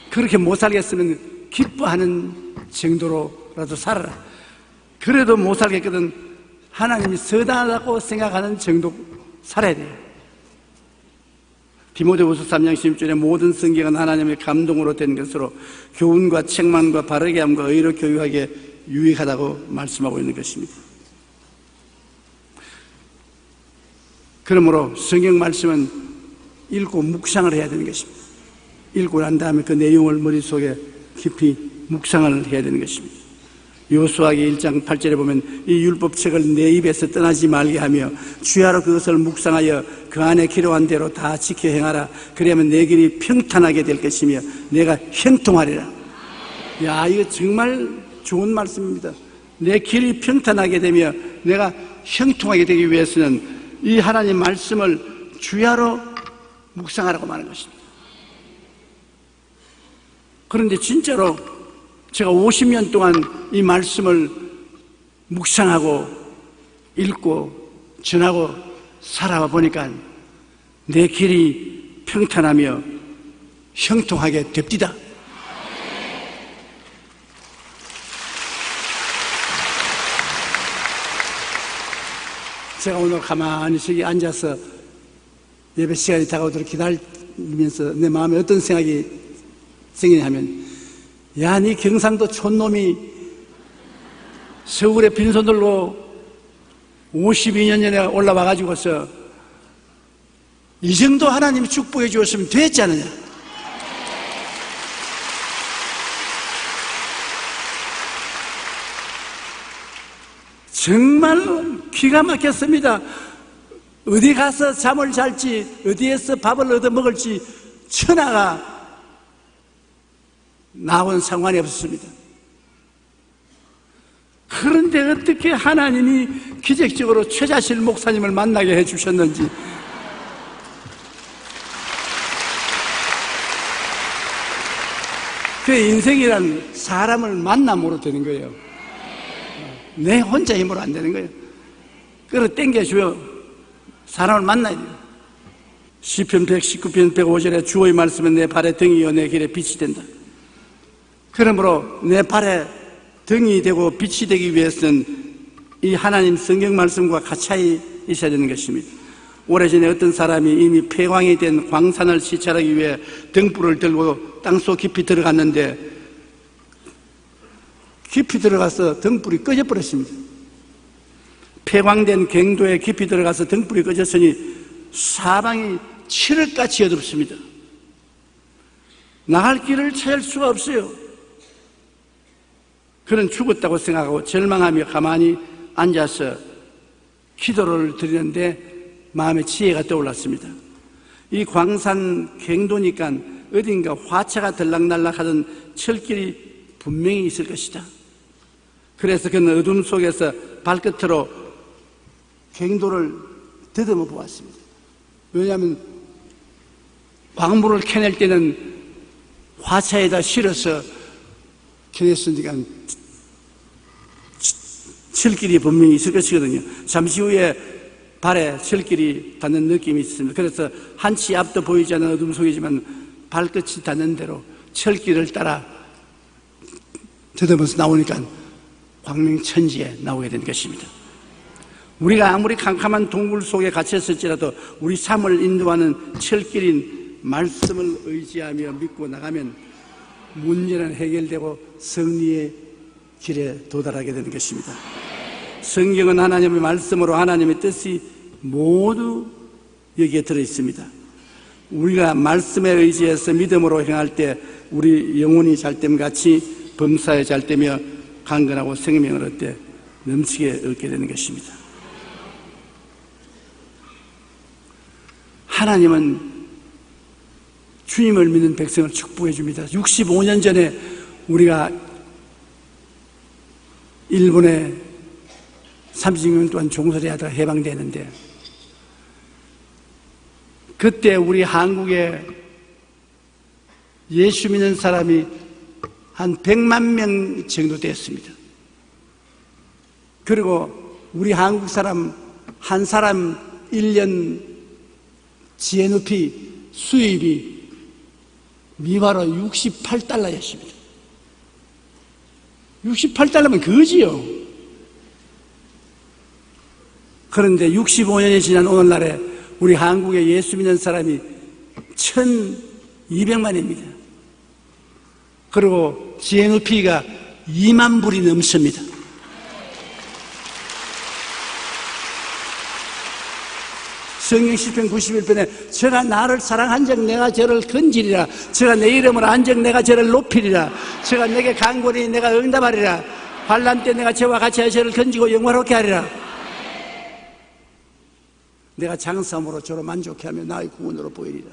그렇게 못 살겠으면 기뻐하는 정도로라도 살아라. 그래도 못 살겠거든 하나님이 서다하다고 생각하는 정도 살아야 돼요. 디모데후서 3장 16절에 모든 성경은 하나님의 감동으로 된 것으로 교훈과 책망과 바르게 함과 의로 교육하기에 유익하다고 말씀하고 있는 것입니다. 그러므로 성경 말씀은 읽고 묵상을 해야 되는 것입니다. 읽고 난 다음에 그 내용을 머릿속에 깊이 묵상을 해야 되는 것입니다. 여호수아기 1장 8절에 보면 이 율법책을 내 입에서 떠나지 말게 하며 주야로 그것을 묵상하여 그 안에 기록한 대로 다 지켜 행하라. 그러면 내 길이 평탄하게 될 것이며 내가 형통하리라. 야, 이거 정말 좋은 말씀입니다. 내 길이 평탄하게 되며 내가 형통하게 되기 위해서는 이 하나님 말씀을 주야로 묵상하라고 말하는 것입니다. 그런데 진짜로 제가 50년 동안 이 말씀을 묵상하고 읽고 전하고 살아와 보니까 내 길이 평탄하며 형통하게 됩디다. 제가 오늘 가만히 저기 앉아서 예배 시간이 다가오도록 기다리면서 내 마음에 어떤 생각이 생기냐면, 야, 니 경상도 촌놈이 서울에 빈손 들고 52년 전에 올라와가지고서 이 정도 하나님이 축복해 주었으면 됐지 않느냐. 정말 기가 막혔습니다. 어디 가서 잠을 잘지 어디에서 밥을 얻어 먹을지 천하가 나하고는 상관이 없었습니다. 그런데 어떻게 하나님이 기적적으로 최자실 목사님을 만나게 해주셨는지, 그 인생이란 사람을 만남으로 되는 거예요. 내 혼자 힘으로 안 되는 거예요. 끌어 당겨줘요. 사람을 만나야 돼요. 시편 119편 105절에 주의 말씀은 내 발의 등이요 내 길에 빛이 된다. 그러므로 내 발에 등이 되고 빛이 되기 위해서는 이 하나님 성경 말씀과 같이 있어야 되는 것입니다. 오래전에 어떤 사람이 이미 폐광이 된 광산을 시찰하기 위해 등불을 들고 땅속 깊이 들어갔는데, 깊이 들어가서 등불이 꺼져버렸습니다. 폐광된 갱도에 깊이 들어가서 등불이 꺼졌으니 사방이 칠흑같이 어둡습니다. 나갈 길을 찾을 수가 없어요. 그는 죽었다고 생각하고 절망하며 가만히 앉아서 기도를 드리는데 마음에 지혜가 떠올랐습니다. 이 광산 갱도니까 어딘가 화차가 들락날락하던 철길이 분명히 있을 것이다. 그래서 그는 어둠 속에서 발끝으로 갱도를 더듬어 보았습니다. 왜냐하면 광물을 캐낼 때는 화차에다 실어서 캐냈으니까 철길이 분명히 있을 것이거든요. 잠시 후에 발에 철길이 닿는 느낌이 있습니다. 그래서 한치 앞도 보이지 않는 어둠 속이지만 발끝이 닿는 대로 철길을 따라 더듬어서 나오니까 광명천지에 나오게 된 것입니다. 우리가 아무리 캄캄한 동굴 속에 갇혔을지라도 우리 삶을 인도하는 철길인 말씀을 의지하며 믿고 나가면 문제는 해결되고 승리의 길에 도달하게 되는 것입니다. 성경은 하나님의 말씀으로 하나님의 뜻이 모두 여기에 들어있습니다. 우리가 말씀에 의지해서 믿음으로 행할 때 우리 영혼이 잘됨 같이 범사에 잘되며 강건하고 생명을 얻되 넘치게 얻게 되는 것입니다. 하나님은 주님을 믿는 백성을 축복해 줍니다. 65년 전에 우리가 일본에 30년 동안 종살이 하다가 해방되는데, 그때 우리 한국에 예수 믿는 사람이 한 100만 명 정도 됐습니다. 그리고 우리 한국 사람 한 사람 1년 GNP 수입이 미화로 68달러였습니다. 68달러면 거지요. 그런데 65년이 지난 오늘날에 우리 한국에 예수 믿는 사람이 1200만입니다. 그리고 GNP가 2만 불이 넘습니다. 성경 시편 91편에 저가 나를 사랑한즉 내가 저를 건지리라, 저가 내 이름을 안즉 내가 저를 높이리라, 저가 내게 간구하니 내가 응답하리라, 환난 때 내가 저와 같이 저를 건지고 영화롭게 하리라. 내가 장사함으로 저로 만족해 하며 나의 구원으로 보이리라.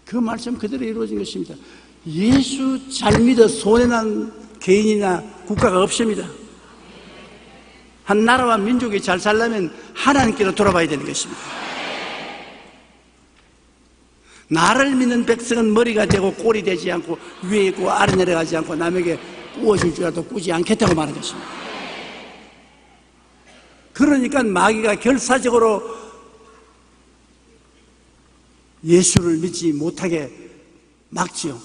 그 말씀 그대로 이루어진 것입니다. 예수 잘 믿어 손해난 개인이나 국가가 없습니다. 한 나라와 민족이 잘 살려면 하나님께로 돌아봐야 되는 것입니다. 나를 믿는 백성은 머리가 되고 꼴이 되지 않고 위에 있고 아래 내려가지 않고 남에게 꾸어줄 줄 알아도 꾸지 않겠다고 말하는 것입니다. 그러니까 마귀가 결사적으로 예수를 믿지 못하게 막지요.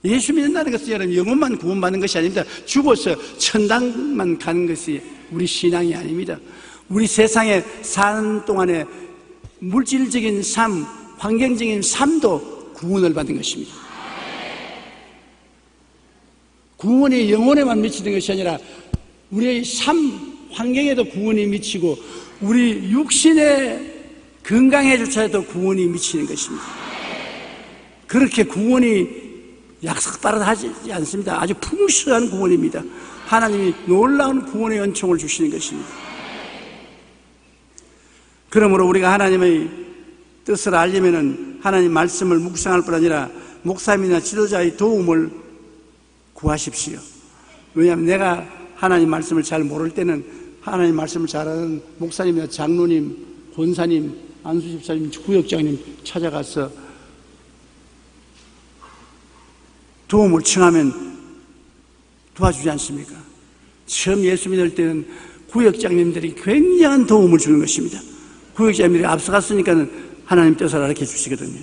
예수 믿는다는 것은 여러분 영혼만 구원받는 것이 아닙니다. 죽어서 천당만 가는 것이 우리 신앙이 아닙니다. 우리 세상에 사는 동안에 물질적인 삶, 환경적인 삶도 구원을 받는 것입니다. 구원이 영혼에만 미치는 것이 아니라 우리의 삶, 환경에도 구원이 미치고 우리 육신의 건강에조차도 구원이 미치는 것입니다. 그렇게 구원이 약속따라 하지 않습니다. 아주 풍성한 구원입니다. 하나님이 놀라운 구원의 은총을 주시는 것입니다. 그러므로 우리가 하나님의 뜻을 알려면 하나님 말씀을 묵상할 뿐 아니라 목사님이나 지도자의 도움을 구하십시오. 왜냐하면 내가 하나님 말씀을 잘 모를 때는 하나님 말씀을 잘하는 목사님이나 장로님, 권사님, 안수집사님, 구역장님 찾아가서 도움을 청하면 도와주지 않습니까? 처음 예수 믿을 때는 구역장님들이 굉장한 도움을 주는 것입니다. 구역장님들이 앞서갔으니까 하나님 뜻을 알려 주시거든요.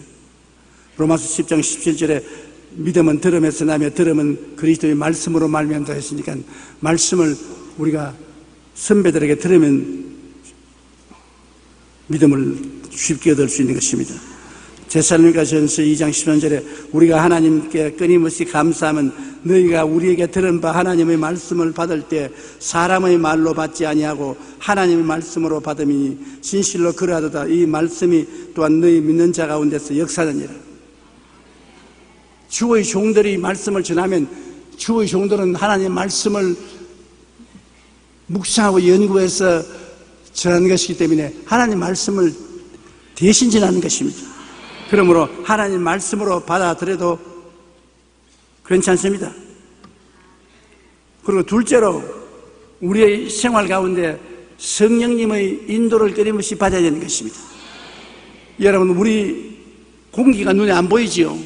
로마서 10장 17절에 믿음은 들음에서 나며 들음은 그리스도의 말씀으로 말미암다 했으니까 말씀을 우리가 선배들에게 들으면 믿음을 쉽게 얻을 수 있는 것입니다. 데살로니가전서 2장 13절에 우리가 하나님께 끊임없이 감사하면 너희가 우리에게 들은 바 하나님의 말씀을 받을 때 사람의 말로 받지 아니하고 하나님의 말씀으로 받음이니 진실로 그러하도다. 이 말씀이 또한 너희 믿는 자 가운데서 역사하느니라. 주의 종들이 말씀을 전하면 주의 종들은 하나님의 말씀을 묵상하고 연구해서 전하는 것이기 때문에 하나님 말씀을 대신 전하는 것입니다. 그러므로 하나님 말씀으로 받아들여도 괜찮습니다. 그리고 둘째로 우리의 생활 가운데 성령님의 인도를 끊임없이 받아야 되는 것입니다. 여러분, 우리 공기가 눈에 안 보이지요?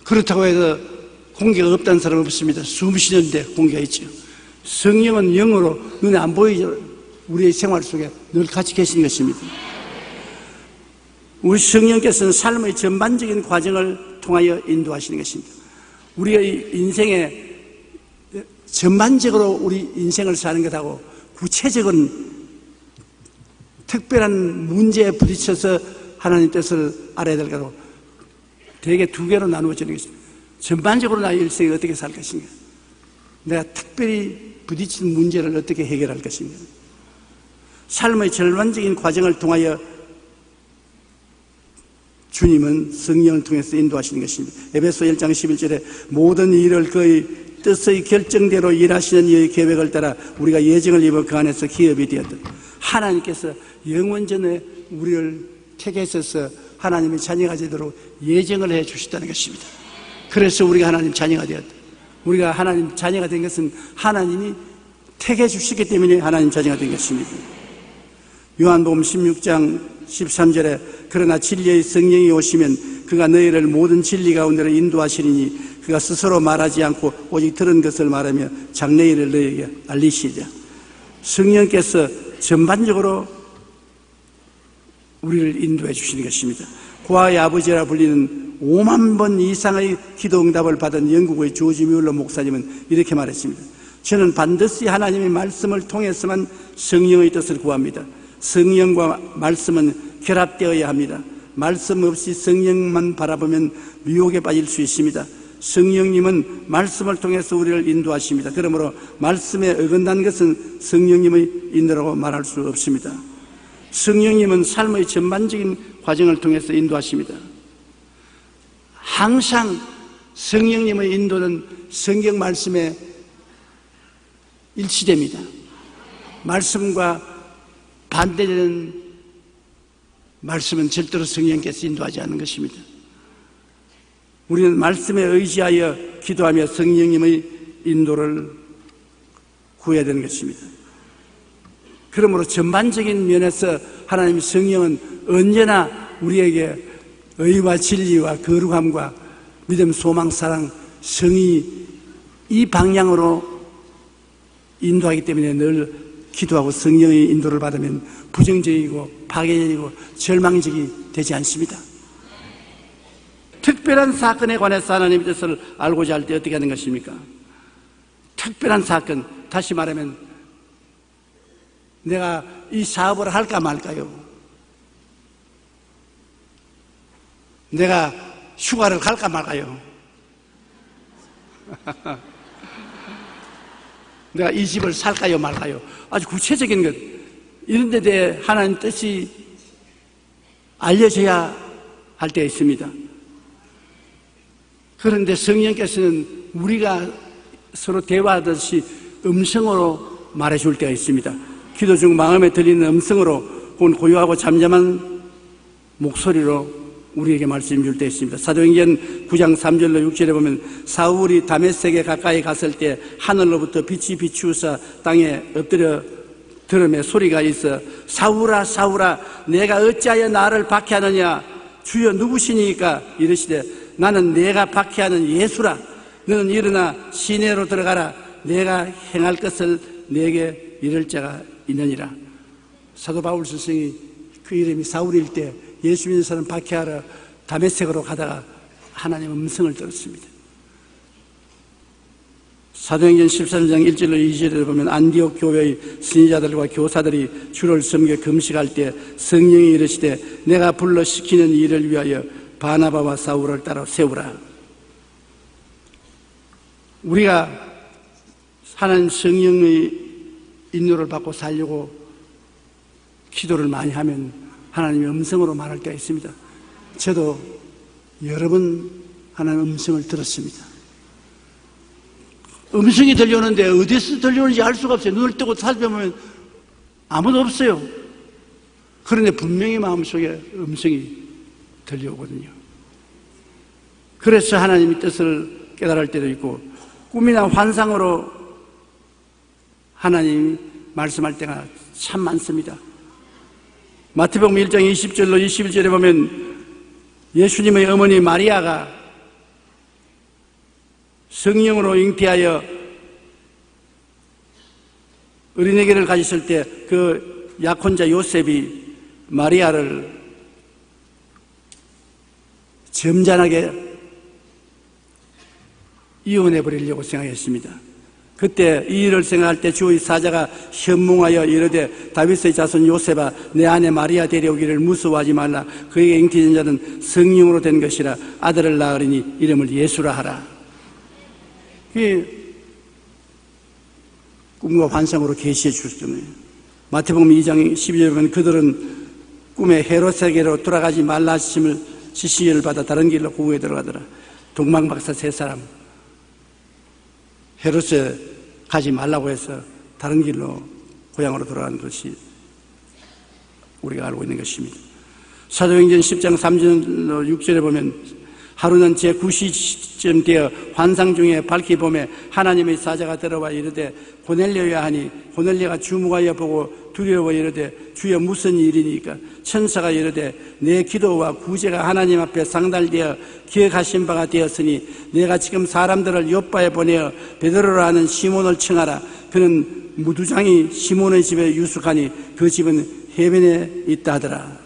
그렇다고 해서 공기가 없다는 사람은 없습니다. 숨 쉬는데 공기가 있죠. 성령은 영으로 눈에 안 보이죠. 우리의 생활 속에 늘 같이 계시는 것입니다. 우리 성령께서는 삶의 전반적인 과정을 통하여 인도하시는 것입니다. 우리의 인생에 전반적으로 우리 인생을 사는 것하고 구체적인 특별한 문제에 부딪혀서 하나님 뜻을 알아야 될 것하고 대개 두 개로 나누어지는 것입니다. 전반적으로 나의 일생을 어떻게 살 것인가, 내가 특별히 부딪힌 문제를 어떻게 해결할 것인가, 삶의 전반적인 과정을 통하여 주님은 성령을 통해서 인도하시는 것입니다. 에베소 1장 11절에 모든 일을 그의 뜻의 결정대로 일하시는 이의 계획을 따라 우리가 예정을 입어 그 안에서 기업이 되었다. 하나님께서 영원전에 우리를 택하셔서 하나님의 자녀가 되도록 예정을 해 주셨다는 것입니다. 그래서 우리가 하나님 자녀가 되었다. 우리가 하나님 자녀가 된 것은 하나님이 택해 주시기 때문에 하나님 자녀가 된 것입니다. 요한복음 16장 13절에 그러나 진리의 성령이 오시면 그가 너희를 모든 진리 가운데로 인도하시리니 그가 스스로 말하지 않고 오직 들은 것을 말하며 장래일을 너희에게 알리시리라. 성령께서 전반적으로 우리를 인도해 주시는 것입니다. 고아의 아버지라 불리는 5만 번 이상의 기도 응답을 받은 영국의 조지 뮬러 목사님은 이렇게 말했습니다. 저는 반드시 하나님의 말씀을 통해서만 성령의 뜻을 구합니다. 성령과 말씀은 결합되어야 합니다. 말씀 없이 성령만 바라보면 미혹에 빠질 수 있습니다. 성령님은 말씀을 통해서 우리를 인도하십니다. 그러므로 말씀에 어긋난 것은 성령님의 인도라고 말할 수 없습니다. 성령님은 삶의 전반적인 과정을 통해서 인도하십니다. 항상 성령님의 인도는 성경 말씀에 일치됩니다. 말씀과 반대되는 말씀은 절대로 성령께서 인도하지 않는 것입니다. 우리는 말씀에 의지하여 기도하며 성령님의 인도를 구해야 되는 것입니다. 그러므로 전반적인 면에서 하나님의 성령은 언제나 우리에게 의와 진리와 거룩함과 믿음, 소망, 사랑, 성의 이 방향으로 인도하기 때문에 늘 기도하고 성령의 인도를 받으면 부정적이고 파괴적이고 절망적이 되지 않습니다. 특별한 사건에 관해서 하나님의 뜻을 알고자 할 때 어떻게 하는 것입니까? 특별한 사건, 다시 말하면 내가 이 사업을 할까 말까요? 내가 휴가를 갈까 말까요? 내가 이 집을 살까요 말까요? 아주 구체적인 것, 이런 데 대해 하나님 뜻이 알려져야 할 때가 있습니다. 그런데 성령께서는 우리가 서로 대화하듯이 음성으로 말해줄 때가 있습니다. 기도 중 마음에 들리는 음성으로, 혹은 고요하고 잠잠한 목소리로 우리에게 말씀 줄 때 있습니다. 사도행전 9장 3절로 6절에 보면 사울이 다메섹에 가까이 갔을 때 하늘로부터 빛이 비추어서 땅에 엎드려 들음에 소리가 있어 사울아 사울아 내가 어찌하여 나를 박해하느냐 주여 누구시니까 이르시되 나는 내가 박해하는 예수라 너는 일어나 시내로 들어가라 내가 행할 것을 내게 이를 자가 있느니라. 사도 바울 스승이 그 이름이 사울일 때 예수 믿는 사람 박해하러 다메섹으로 가다가 하나님의 음성을 들었습니다. 사도행전 13장 1절로 2절에 보면 안디옥 교회의 선지자들과 교사들이 주를 섬겨 금식할 때 성령이 이르시되 내가 불러 시키는 일을 위하여 바나바와 사울을 따라 세우라. 우리가 하나님 성령의 인도를 받고 살려고 기도를 많이 하면 하나님의 음성으로 말할 때가 있습니다. 저도 여러 번 하나님의 음성을 들었습니다. 음성이 들려오는데 어디서 들려오는지 알 수가 없어요. 눈을 뜨고 살펴보면 아무도 없어요. 그런데 분명히 마음속에 음성이 들려오거든요. 그래서 하나님의 뜻을 깨달을 때도 있고 꿈이나 환상으로 하나님이 말씀할 때가 참 많습니다. 마태복음 1장 20절로 21절에 보면 예수님의 어머니 마리아가 성령으로 잉태하여 어린애기를 가졌을 때 그 약혼자 요셉이 마리아를 점잖하게 이혼해 버리려고 생각했습니다. 그때 이 일을 생각할 때 주의 사자가 현몽하여 이르되 다윗의 자손 요셉아 내 아내 마리아 데려오기를 무서워하지 말라. 그에게 잉태된 자는 성령으로 된 것이라. 아들을 낳으리니 이름을 예수라 하라. 그게 꿈과 환상으로 계시해 주셨잖아요. 마태복음 2장 12절에 보면 그들은 꿈에 헤롯에게로 돌아가지 말라 하심을 지시를 받아 다른 길로 고국에 들어가더라. 동방박사 세 사람 헤롯에 가지 말라고 해서 다른 길로 고향으로 돌아가는 것이 우리가 알고 있는 것입니다. 사도행전 10장 3절로 6절에 보면 하루는 제9시쯤 되어 환상 중에 밝히 보매 하나님의 사자가 들어와 이르되 고넬료야 하니 고넬료가 주목하여 보고 두려워 이르되 주여 무슨 일이니까 천사가 이르되 내 기도와 구제가 하나님 앞에 상달되어 기억하신 바가 되었으니 내가 지금 사람들을 요빠에 보내어 베드로라 하는 시몬을 청하라. 그는 무두장이 시몬의 집에 유숙하니 그 집은 해변에 있다 하더라.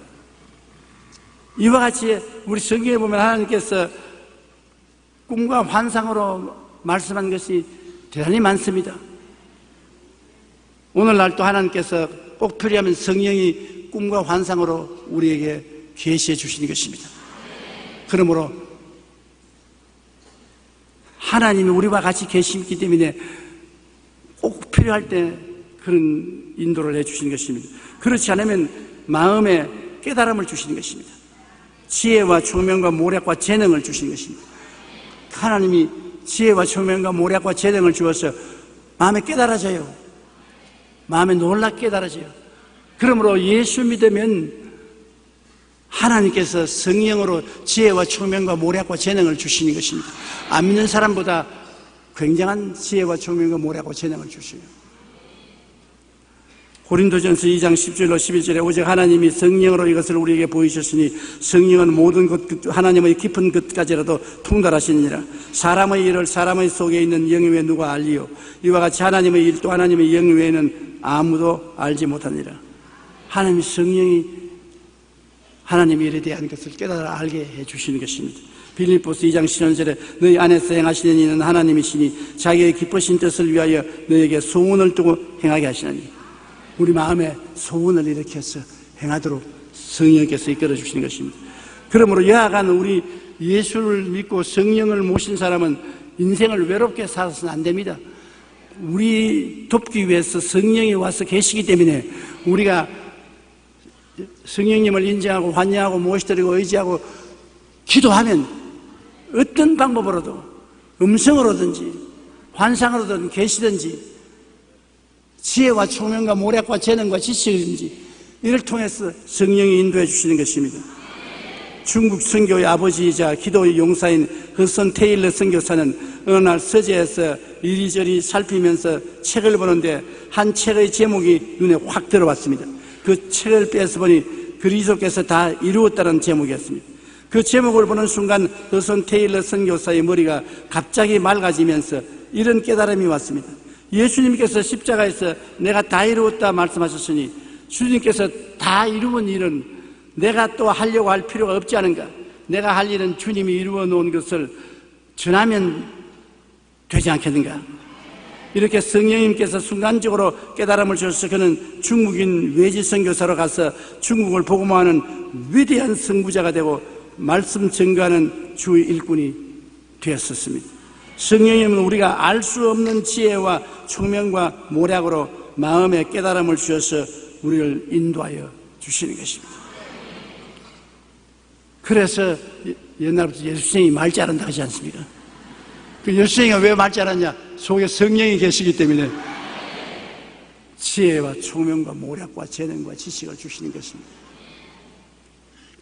이와 같이 우리 성경에 보면 하나님께서 꿈과 환상으로 말씀한 것이 대단히 많습니다. 오늘날 또 하나님께서 꼭 필요하면 성령이 꿈과 환상으로 우리에게 계시해 주시는 것입니다. 그러므로 하나님이 우리와 같이 계시기 때문에 꼭 필요할 때 그런 인도를 해주시는 것입니다. 그렇지 않으면 마음에 깨달음을 주시는 것입니다. 지혜와 총명과 모략과 재능을 주시는 것입니다. 하나님이 지혜와 총명과 모략과 재능을 주어서 마음에 깨달아져요. 마음에 놀랍게 깨달아져요. 그러므로 예수 믿으면 하나님께서 성령으로 지혜와 총명과 모략과 재능을 주시는 것입니다. 안 믿는 사람보다 굉장한 지혜와 총명과 모략과 재능을 주셔요. 고린도전서 2장 10절로 11절에 오직 하나님이 성령으로 이것을 우리에게 보이셨으니 성령은 모든 것 하나님의 깊은 것까지라도 통달하시느니라. 사람의 일을 사람의 속에 있는 영 외에 누가 알리요. 이와 같이 하나님의 일도 하나님의 영 외에는 아무도 알지 못하니라. 하나님의 성령이 하나님의 일에 대한 것을 깨달아 알게 해주시는 것입니다. 빌립보서 2장 10절에 너희 안에서 행하시는 이는 하나님이시니 자기의 기쁘신 뜻을 위하여 너에게 소원을 두고 행하게 하시나니. 우리 마음에 소원을 일으켜서 행하도록 성령께서 이끌어 주시는 것입니다. 그러므로 여하간 우리 예수를 믿고 성령을 모신 사람은 인생을 외롭게 살아서는 안 됩니다. 우리 돕기 위해서 성령이 와서 계시기 때문에 우리가 성령님을 인정하고 환영하고 모시드리고 의지하고 기도하면 어떤 방법으로도 음성으로든지 환상으로든 계시든지 지혜와 총명과 모략과 재능과 지식이든지 이를 통해서 성령이 인도해 주시는 것입니다. 중국 선교의 아버지이자 기도의 용사인 허슨 테일러 선교사는 어느 날 서재에서 이리저리 살피면서 책을 보는데 한 책의 제목이 눈에 확 들어왔습니다. 그 책을 빼서 보니 그리스도께서 다 이루었다는 제목이었습니다. 그 제목을 보는 순간 허슨 테일러 선교사의 머리가 갑자기 맑아지면서 이런 깨달음이 왔습니다. 예수님께서 십자가에서 내가 다 이루었다 말씀하셨으니 주님께서 다 이루은 일은 내가 또 하려고 할 필요가 없지 않은가? 내가 할 일은 주님이 이루어 놓은 것을 전하면 되지 않겠는가? 이렇게 성령님께서 순간적으로 깨달음을 주셔서 그는 중국인 외지 선교사로 가서 중국을 복음화하는 위대한 선구자가 되고 말씀 전가하는 주의 일꾼이 되었었습니다. 성령님은 우리가 알 수 없는 지혜와 총명과 모략으로 마음의 깨달음을 주셔서 우리를 인도하여 주시는 것입니다. 그래서 옛날부터 예수님이 말 잘한다고 하지 않습니까? 그 예수님이 왜 말 잘하냐? 속에 성령이 계시기 때문에 지혜와 총명과 모략과 재능과 지식을 주시는 것입니다.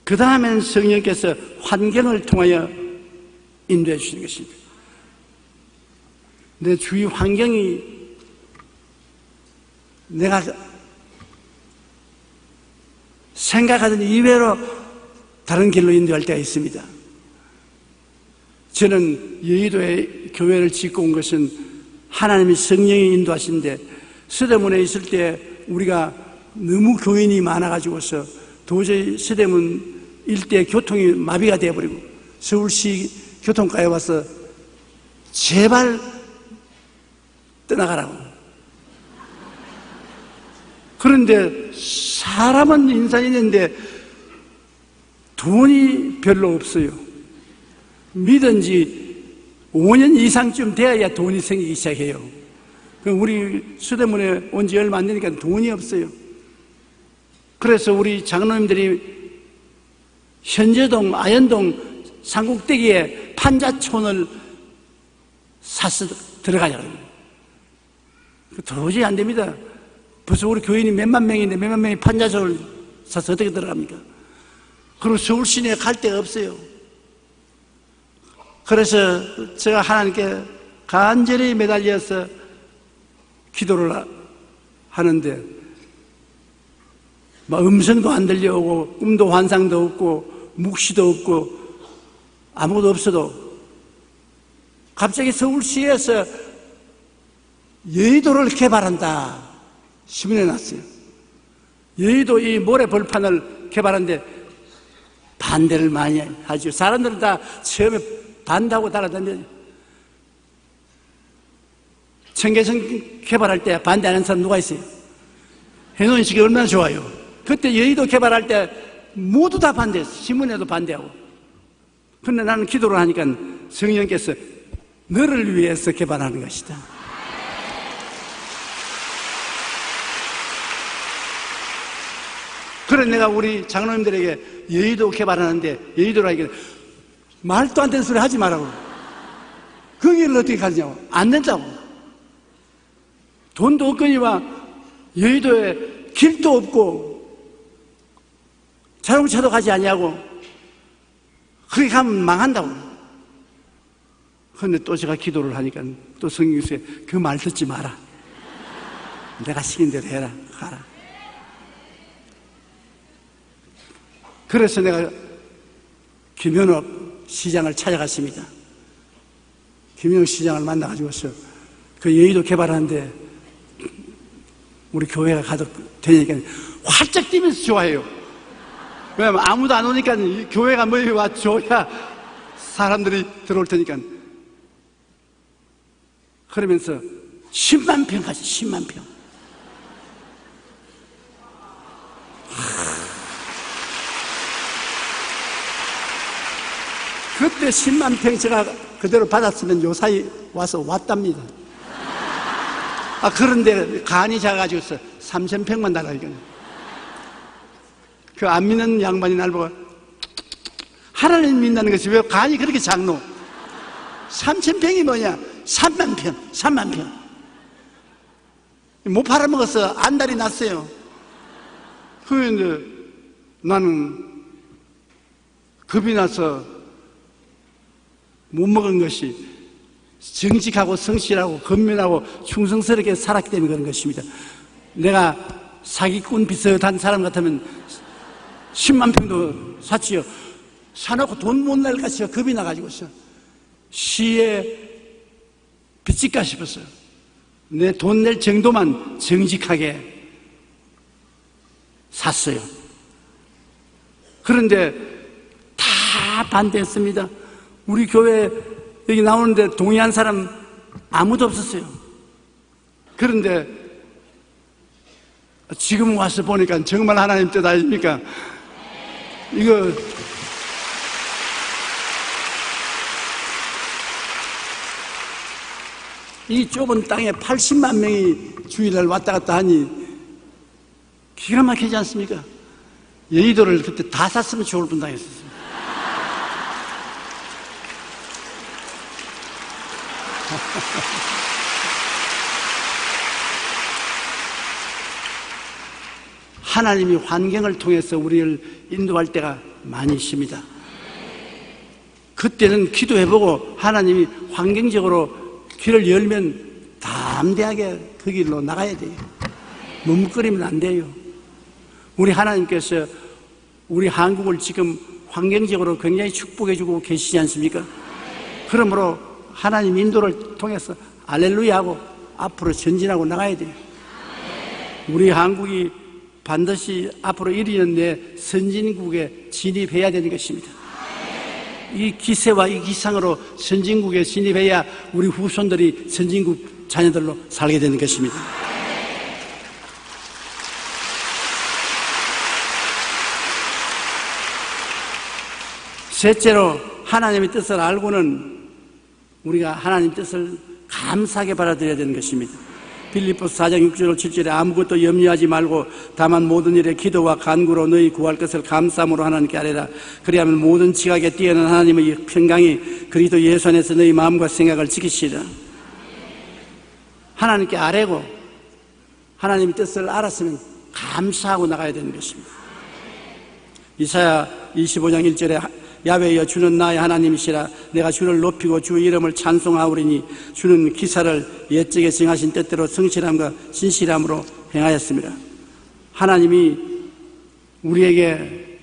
그 다음에는 성령께서 환경을 통하여 인도해 주시는 것입니다. 내 주위 환경이 내가 생각하던 이외로 다른 길로 인도할 때가 있습니다. 저는 여의도에 교회를 짓고 온 것은 하나님이 성령이 인도하신데 서대문에 있을 때 우리가 너무 교인이 많아가지고서 도저히 서대문 일대 교통이 마비가 되어버리고 서울시 교통과에 와서 제발 떠나가라고. 그런데 사람은 인산이 있는데 돈이 별로 없어요. 믿은지 5년 이상쯤 돼야 돈이 생기기 시작해요. 우리 수대문에 온 지 얼마 안 되니까 돈이 없어요. 그래서 우리 장로님들이 현재동, 아현동, 삼국대기에 판자촌을 사서 들어가자고. 도저히 안 됩니다. 벌써 우리 교인이 몇만 명인데 몇만 명이 판자촌을 사서 어떻게 들어갑니까? 그리고 서울 시내에 갈 데가 없어요. 그래서 제가 하나님께 간절히 매달려서 기도를 하는데 음성도 안 들려오고 꿈도 환상도 없고 묵시도 없고 아무것도 없어도 갑자기 서울시에서 여의도를 개발한다 신문에 났어요. 여의도 이 모래 벌판을 개발하는데 반대를 많이 하죠. 사람들은 다 처음에 반대하고 따라다녀요. 청계천 개발할 때 반대하는 사람 누가 있어요? 해놓은 식이 얼마나 좋아요. 그때 여의도 개발할 때 모두 다 반대했어요. 신문에도 반대하고. 그런데 나는 기도를 하니까 성령께서 너를 위해서 개발하는 것이다. 그래 내가 우리 장로님들에게 여의도 개발하는데 여의도라 이게 말도 안 되는 소리 하지 말라고. 그 길을 어떻게 가느냐고. 안 된다고. 돈도 없거니와 여의도에 길도 없고 자동차도 가지 아니하고 그렇게 가면 망한다고. 그런데 또 제가 기도를 하니까 또 성경에서 그 말 듣지 마라. 내가 시킨 대로 해라. 가라. 그래서 내가 김현옥 시장을 찾아갔습니다. 김현옥 시장을 만나가지고서 그 여의도 개발하는데 우리 교회가 가도 되니까 활짝 뛰면서 좋아해요. 왜냐면 아무도 안 오니까 이 교회가 뭐 와 줘야 사람들이 들어올 테니까. 그러면서 10만 평까지 10만 평. 그때 10만 평 제가 그대로 받았으면 요사이 와서 왔답니다. 그런데 간이 작아가지고서 3,000평만 달라니까. 그 안 믿는 양반이 날 보고 하나님 믿는다는 것이 왜 간이 그렇게 작노? 3,000평이 뭐냐? 3만 평, 3만 평. 못 팔아먹어서 안달이 났어요. 그런데 나는 겁이 나서 못 먹은 것이 정직하고 성실하고 건면하고 충성스럽게 살았기 때문에 그런 것입니다. 내가 사기꾼 비슷한 사람 같으면 10만 평도 샀지요. 사놓고 돈 못 낼 것이 겁이 나가지고서 시에 빚질까 싶었어요. 내 돈 낼 정도만 정직하게 샀어요. 그런데 다 반대했습니다. 우리 교회 여기 나오는데 동의한 사람 아무도 없었어요. 그런데 지금 와서 보니까 정말 하나님 뜻 아닙니까? 이거 이 좁은 땅에 80만 명이 주일날 왔다 갔다 하니 기가 막히지 않습니까? 여의도를 그때 다 샀으면 좋을 뻔당했었어요. 하나님이 환경을 통해서 우리를 인도할 때가 많이 있습니다. 그때는 기도해보고 하나님이 환경적으로 길을 열면 담대하게 그 길로 나가야 돼요. 머뭇거리면 안 돼요. 우리 하나님께서 우리 한국을 지금 환경적으로 굉장히 축복해주고 계시지 않습니까? 그러므로 하나님 인도를 통해서 알렐루야 하고 앞으로 전진하고 나가야 돼요. 우리 한국이 반드시 앞으로 1년 내 선진국에 진입해야 되는 것입니다. 이 기세와 이 기상으로 선진국에 진입해야 우리 후손들이 선진국 자녀들로 살게 되는 것입니다. 셋째로 하나님의 뜻을 알고는 우리가 하나님 뜻을 감사하게 받아들여야 되는 것입니다. 빌립보서 4장 6절 7절에 아무것도 염려하지 말고 다만 모든 일에 기도와 간구로 너희 구할 것을 감사함으로 하나님께 아뢰라. 그리하면 모든 지각에 뛰어난 하나님의 평강이 그리스도 예수 안에서 너희 마음과 생각을 지키시리라. 하나님께 아뢰고 하나님의 뜻을 알았으면 감사하고 나가야 되는 것입니다. 이사야 25장 1절에 야훼여 주는 나의 하나님이시라. 내가 주를 높이고 주 이름을 찬송하오리니 주는 기사를 옛적에 정하신 뜻대로 성실함과 진실함으로 행하였습니다. 하나님이 우리에게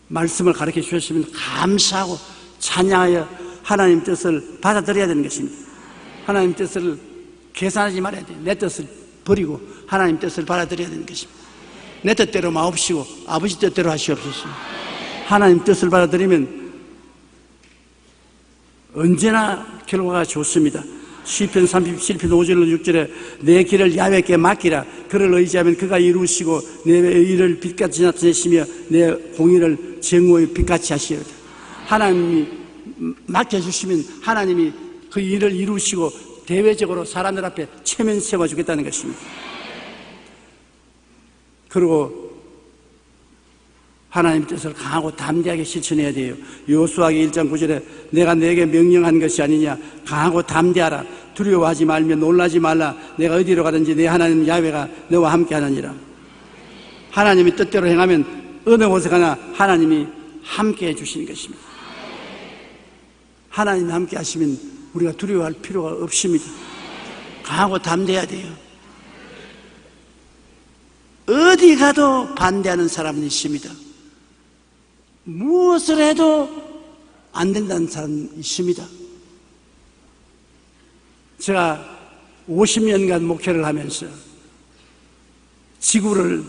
말씀을 가르쳐 주셨으면 감사하고 찬양하여 하나님 뜻을 받아들여야 되는 것입니다. 하나님 뜻을 계산하지 말아야 돼요. 내 뜻을 버리고 하나님 뜻을 받아들여야 되는 것입니다. 내 뜻대로 마옵시고 아버지 뜻대로 하시옵소서. 하나님 뜻을 받아들이면 언제나 결과가 좋습니다. 시편 37편 5절 6절에 내 길을 야훼께 맡기라. 그를 의지하면 그가 이루시고 내 의를 빛같이 나타내시며 내 공의를 정오의 빛같이 하시리라. 하나님이 맡겨주시면 하나님이 그 일을 이루시고 대외적으로 사람들 앞에 체면 세워주겠다는 것입니다. 그리고 하나님 뜻을 강하고 담대하게 실천해야 돼요. 여호수아기 1장 9절에 내가 내게 명령한 것이 아니냐. 강하고 담대하라. 두려워하지 말며 놀라지 말라. 내가 어디로 가든지 내 하나님 야훼가 너와 함께 하느니라. 하나님의 뜻대로 행하면 어느 곳에 가나 하나님이 함께 해주시는 것입니다. 하나님이 함께 하시면 우리가 두려워할 필요가 없습니다. 강하고 담대해야 돼요. 어디 가도 반대하는 사람은 있습니다. 무엇을 해도 안 된다는 사람은 있습니다. 제가 50년간 목회를 하면서 지구를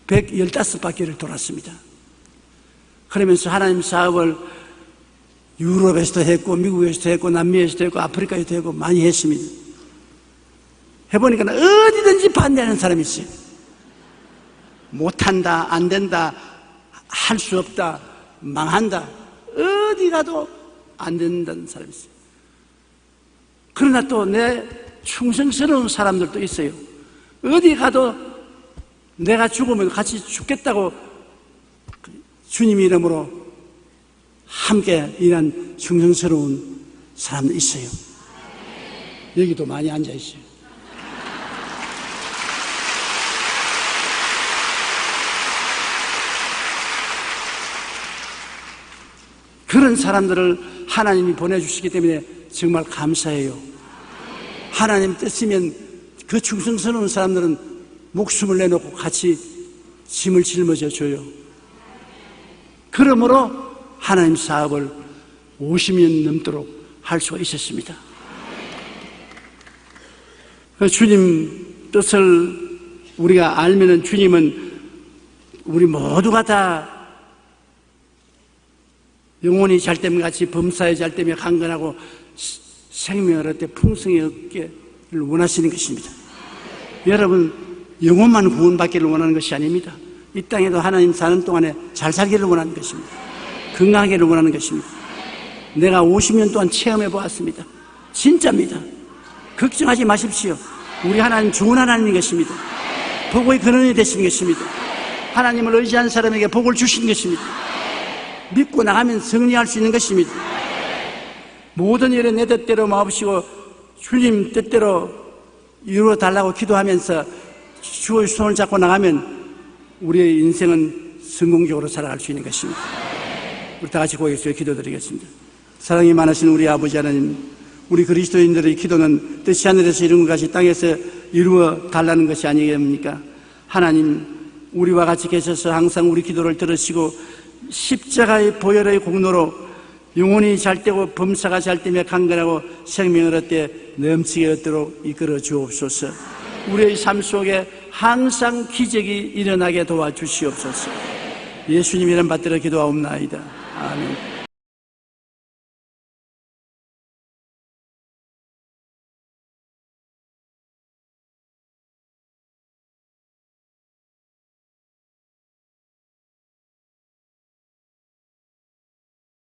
115바퀴를 돌았습니다. 그러면서 하나님 사업을 유럽에서도 했고 미국에서도 했고 남미에서도 했고 아프리카에서도 했고 많이 했습니다. 해보니까 어디든지 반대하는 사람이 있어요. 못한다, 안 된다, 할 수 없다, 망한다, 어디 가도 안 된다는 사람이 있어요. 그러나 또 내 충성스러운 사람들도 있어요. 어디 가도 내가 죽으면 같이 죽겠다고 주님 이름으로 함께 일한 충성스러운 사람도 있어요. 여기도 많이 앉아 있어요. 그런 사람들을 하나님이 보내주시기 때문에 정말 감사해요. 하나님 뜻이면 그 충성스러운 사람들은 목숨을 내놓고 같이 짐을 짊어져 줘요. 그러므로 하나님 사업을 50년 넘도록 할 수가 있었습니다. 주님 뜻을 우리가 알면은 주님은 우리 모두가 다 영혼이 잘됨 같이 범사에 잘됨에 강건하고 생명을 얻되 풍성히 얻기를 원하시는 것입니다. 여러분, 영혼만 구원받기를 원하는 것이 아닙니다. 이 땅에도 하나님 사는 동안에 잘 살기를 원하는 것입니다. 건강하기를 원하는 것입니다. 내가 50년 동안 체험해 보았습니다. 진짜입니다. 걱정하지 마십시오. 우리 하나님 좋은 하나님인 것입니다. 복의 근원이 되신 것입니다. 하나님을 의지한 사람에게 복을 주신 것입니다. 믿고 나가면 승리할 수 있는 것입니다. 모든 일에 내 뜻대로 마옵시고 주님 뜻대로 이루어 달라고 기도하면서 주의 손을 잡고 나가면 우리의 인생은 성공적으로 살아갈 수 있는 것입니다. 우리 다 같이 고개 숙여 기도드리겠습니다. 사랑이 많으신 우리 아버지 하나님, 우리 그리스도인들의 기도는 뜻이 하늘에서 이룬 것 같이 땅에서 이루어 달라는 것이 아니겠습니까? 하나님, 우리와 같이 계셔서 항상 우리 기도를 들으시고 십자가의 보혈의 공로로 영혼이 잘되고 범사가 잘되며 강건하고 생명을 얻되 넘치게 얻도록 이끌어 주옵소서. 우리의 삶 속에 항상 기적이 일어나게 도와주시옵소서. 예수님 이름 받들어 기도하옵나이다. 아멘.